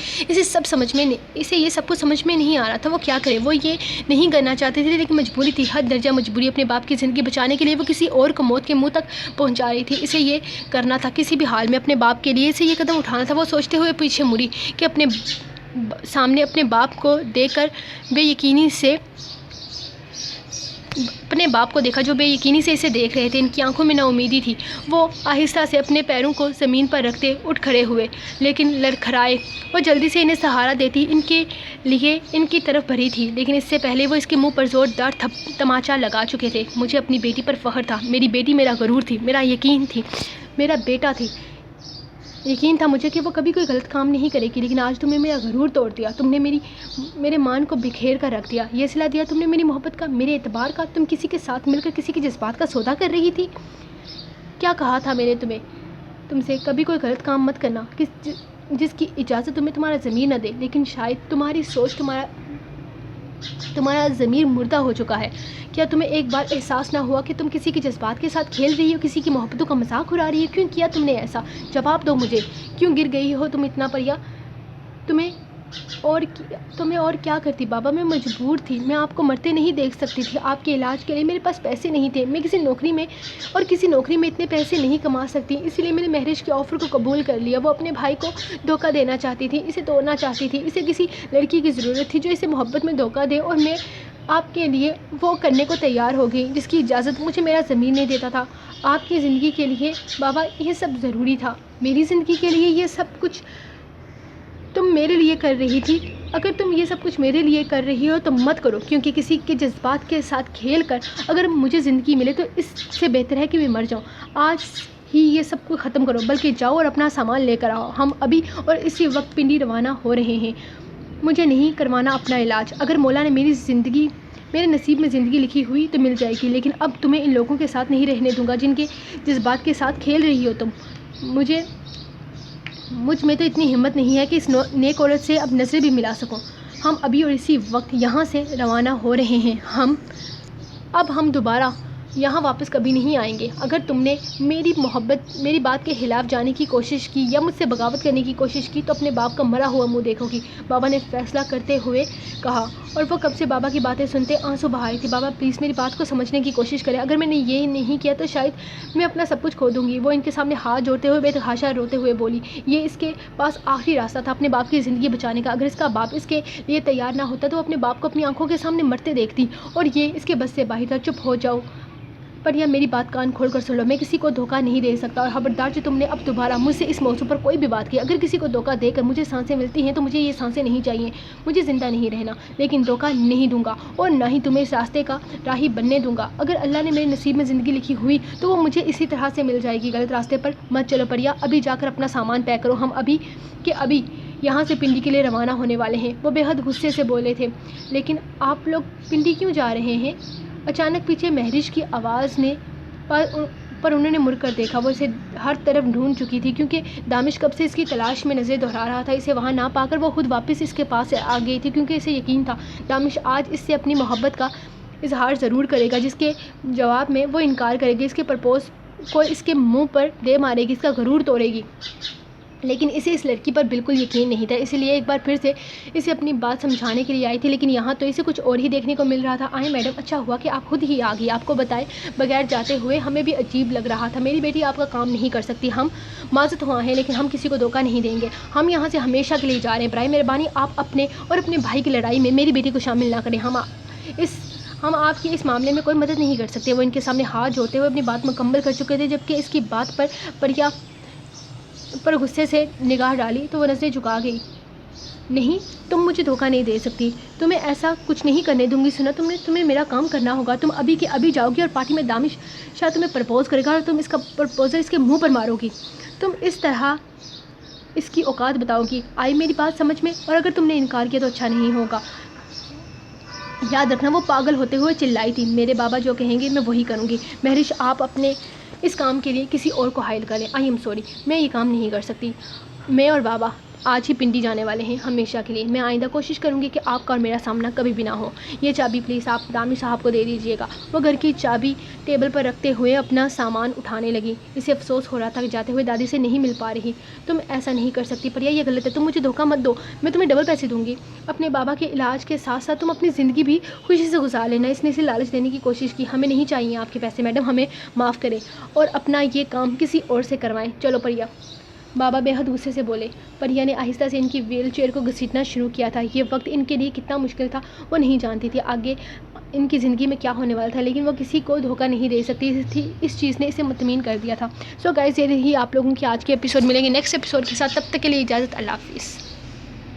اسے یہ سب کچھ سمجھ میں نہیں آ رہا تھا، وہ کیا کرے؟ وہ یہ نہیں کرنا چاہتی تھی، لیکن مجبوری تھی، حد درجہ مجبوری۔ اپنے باپ کی زندگی بچانے کے لیے وہ کسی اور کو موت کے منہ تک پہنچا رہی تھی، اسے یہ کرنا تھا کسی بھی حال میں اپنے باپ کے لیے، اسے یہ قدم اٹھانا تھا۔ وہ سوچتے ہوئے پیچھے مڑی کہ اپنے سامنے اپنے باپ کو دیکھ کر اپنے باپ کو دیکھا جو بے یقینی سے اسے دیکھ رہے تھے، ان کی آنکھوں میں نا امیدی تھی۔ وہ آہستہ سے اپنے پیروں کو زمین پر رکھتے اٹھ کھڑے ہوئے، لیکن لڑکھڑائے۔ وہ جلدی سے انہیں سہارا دیتی ان کے لیے ان کی طرف بڑھی تھی، لیکن اس سے پہلے وہ اس کے منہ پر زوردار تماچا لگا چکے تھے۔ مجھے اپنی بیٹی پر فخر تھا، میری بیٹی میرا غرور تھی، میرا یقین تھی، میرا بیٹا تھی۔ یقین تھا مجھے کہ وہ کبھی کوئی غلط کام نہیں کرے گی، لیکن آج تم نے میرا غرور توڑ دیا، تم نے میرے مان کو بکھیر کر رکھ دیا، یہ صلہ دیا تم نے میری محبت کا، میرے اعتبار کا۔ تم کسی کے ساتھ مل کر کسی کے جذبات کا سودا کر رہی تھی۔ کیا کہا تھا میں نے تم سے کبھی کوئی غلط کام مت کرنا، جس کی اجازت تمہیں تمہارا ضمیر نہ دے، لیکن شاید تمہاری سوچ تمہارا ضمیر مردہ ہو چکا ہے۔ کیا تمہیں ایک بار احساس نہ ہوا کہ تم کسی کے جذبات کے ساتھ کھیل رہی ہو، کسی کی محبتوں کا مذاق اڑا رہی ہو؟ کیوں کیا تم نے ایسا؟ جواب دو مجھے، کیوں گر گئی ہو تم اتنا؟ پریا تمہیں اور کیا کرتی بابا؟ میں مجبور تھی، میں آپ کو مرتے نہیں دیکھ سکتی تھی، آپ کے علاج کے لیے میرے پاس پیسے نہیں تھے، میں کسی نوکری میں اتنے پیسے نہیں کما سکتی، اسی لیے میں نے مہرش کے آفر کو قبول کر لیا۔ وہ اپنے بھائی کو دھوکہ دینا چاہتی تھی، اسے توڑنا چاہتی تھی، اسے کسی لڑکی کی ضرورت تھی جو اسے محبت میں دھوکہ دے، اور میں آپ کے لیے وہ کرنے کو تیار ہو گئی جس کی اجازت مجھے میرا ضمیر نہیں دیتا تھا۔ آپ کی زندگی کے لیے بابا یہ سب ضروری تھا، میری زندگی کے لیے یہ سب کچھ تم میرے لیے کر رہی تھی۔ اگر تم یہ سب کچھ میرے لیے کر رہی ہو تو مت کرو، کیونکہ کسی کے جذبات کے ساتھ کھیل کر اگر مجھے زندگی ملے تو اس سے بہتر ہے کہ میں مر جاؤں۔ آج ہی یہ سب کچھ ختم کرو، بلکہ جاؤ اور اپنا سامان لے کر آؤ، ہم ابھی اور اسی وقت پنڈی روانہ ہو رہے ہیں۔ مجھے نہیں کروانا اپنا علاج، اگر مولا نے میرے نصیب میں زندگی لکھی ہوئی تو مل جائے گی، لیکن اب تمہیں ان لوگوں کے ساتھ نہیں رہنے دوں گا جن کے جذبات کے ساتھ کھیل رہی ہو تم۔ مجھ میں تو اتنی ہمت نہیں ہے کہ اس نیک عورت سے اب نظریں بھی ملا سکوں۔ ہم ابھی اور اسی وقت یہاں سے روانہ ہو رہے ہیں، اب ہم دوبارہ یہاں واپس کبھی نہیں آئیں گے۔ اگر تم نے میری بات کے خلاف جانے کی کوشش کی یا مجھ سے بغاوت کرنے کی کوشش کی تو اپنے باپ کا مرا ہوا منہ دیکھو گی، بابا نے فیصلہ کرتے ہوئے کہا، اور وہ کب سے بابا کی باتیں سنتے آنسو بہا رہی تھی۔ بابا پلیز میری بات کو سمجھنے کی کوشش کریں، اگر میں نے یہ نہیں کیا تو شاید میں اپنا سب کچھ کھو دوں گی۔ وہ ان کے سامنے ہاتھ جوڑتے ہوئے بے تحاشا روتے ہوئے بولی، یہ اس کے پاس آخری راستہ تھا اپنے باپ کی زندگی بچانے کا۔ اگر اس کا باپ اس کے لیے تیار نہ ہوتا تو وہ اپنے باپ کو اپنی آنکھوں کے سامنے مرتے دیکھتی، اور یہ اس کے بس سے باہر تھا۔ چپ ہو جاؤ پریا، میری بات کان کھول کر سن لو، میں کسی کو دھوکہ نہیں دے سکتا، اور خبردار جو تم نے اب دوبارہ مجھ سے اس موضوع پر کوئی بھی بات کی، اگر کسی کو دھوکہ دے کر مجھے سانسیں ملتی ہیں تو مجھے یہ سانسیں نہیں چاہیے، مجھے زندہ نہیں رہنا، لیکن دھوکہ نہیں دوں گا اور نہ ہی تمہیں اس راستے کا راہی بننے دوں گا۔ اگر اللہ نے میرے نصیب میں زندگی لکھی ہوئی تو وہ مجھے اسی طرح سے مل جائے گی۔ غلط راستے پر مت چلو پریا، ابھی جا کر اپنا سامان پیک کرو، ہم ابھی کے ابھی یہاں سے پنڈی کے لیے روانہ ہونے والے ہیں۔ وہ بے حد غصے سے بولے تھے، لیکن آپ لوگ پنڈی کیوں جا رہے ہیں؟ اچانک پیچھے مہرش کی آواز نے پر انہوں نے مڑ کر دیکھا، وہ اسے ہر طرف ڈھونڈ چکی تھی، کیونکہ دامش کب سے اس کی تلاش میں نظریں دہرا رہا تھا۔ اسے وہاں نہ پا کر وہ خود واپس اس کے پاس آ گئی تھی، کیونکہ اسے یقین تھا دامش آج اس سے اپنی محبت کا اظہار ضرور کرے گا، جس کے جواب میں وہ انکار کرے گی، اس کے پرپوز کوئی اس کے منہ پر دے مارے گی، اس کا غرور توڑے گی، لیکن اسے اس لڑکی پر بالکل یقین نہیں تھا، اسی لیے ایک بار پھر سے اسے اپنی بات سمجھانے کے لیے آئی تھی، لیکن یہاں تو اسے کچھ اور ہی دیکھنے کو مل رہا تھا۔ آئیں میڈم، اچھا ہوا کہ آپ خود ہی آ گئی، آپ کو بتائے بغیر جاتے ہوئے ہمیں بھی عجیب لگ رہا تھا۔ میری بیٹی آپ کا کام نہیں کر سکتی، ہم معذرت خواہ ہیں، لیکن ہم کسی کو دھوکہ نہیں دیں گے، ہم یہاں سے ہمیشہ کے لیے جا رہے ہیں، برائے مہربانی آپ اپنے اور اپنے بھائی کی لڑائی میں میری بیٹی کو شامل نہ کریں، ہم آپ کی اس معاملے میں کوئی مدد نہیں کر سکتے۔ وہ ان کے سامنے ہاتھ جوڑتے ہوئے اپنی بات مکمل کر چکے تھے، جبکہ اس کی بات پر پریا پر غصے سے نگاہ ڈالی تو وہ نظریں جھکا گئی۔ نہیں، تم مجھے دھوکہ نہیں دے سکتی، تمہیں ایسا کچھ نہیں کرنے دوں گی۔ سنا، تمہیں میرا کام کرنا ہوگا، تم ابھی کے ابھی جاؤ گی اور پارٹی میں دانش شاید تمہیں پرپوز کرے گا اور تم اس کا پرپوزل اس کے منہ پر مارو گی، تم اس طرح اس کی اوقات بتاؤ گی۔ آئی میری بات سمجھ میں؟ اور اگر تم نے انکار کیا تو اچھا نہیں ہوگا۔ یاد رکھنا، وہ پاگل ہوتے ہوئے چلائی تھی، میرے بابا جو کہیں گے میں وہی کروں گی۔ مہرش، آپ اپنے اس کام کے لیے کسی اور کو حائل کریں۔ آئی ایم سوری، میں یہ کام نہیں کر سکتی، میں اور بابا آج ہی پنڈی جانے والے ہیں ہمیشہ کے لیے، میں آئندہ کوشش کروں گی کہ آپ کا اور میرا سامنا کبھی بھی نہ ہو۔ یہ چابی پلیز آپ دانش صاحب کو دے دیجیے گا۔ وہ گھر کی چابی ٹیبل پر رکھتے ہوئے اپنا سامان اٹھانے لگی، اسے افسوس ہو رہا تھا کہ جاتے ہوئے دادی سے نہیں مل پا رہی۔ تم ایسا نہیں کر سکتی پریا، یہ غلط ہے، تم مجھے دھوکہ مت دو، میں تمہیں ڈبل پیسے دوں گی۔ اپنے بابا کے علاج کے ساتھ ساتھ تم اپنی زندگی بھی خوشی سے گزار لینا۔ اس نے اسے لالچ دینے کی کوشش کی۔ ہمیں نہیں چاہیے آپ کے پیسے میڈم، ہمیں معاف کریں اور اپنا یہ کام کسی اور سے کروائیں۔ چلو پریا، بابا بے حد غصے سے بولے۔ پریا نے آہستہ سے ان کی ویل چیئر کو گھسیٹنا شروع کیا تھا۔ یہ وقت ان کے لیے کتنا مشکل تھا وہ نہیں جانتی تھی، آگے ان کی زندگی میں کیا ہونے والا تھا، لیکن وہ کسی کو دھوکہ نہیں دے سکتی تھی، اس چیز نے اسے مطمئن کر دیا تھا۔ سو گائز، یہ رہی آپ لوگوں کی آج کے ایپیسوڈ، ملیں گے نیکسٹ ایپیسوڈ کے ساتھ، تب تک کے لیے اجازت، اللہ حافظ۔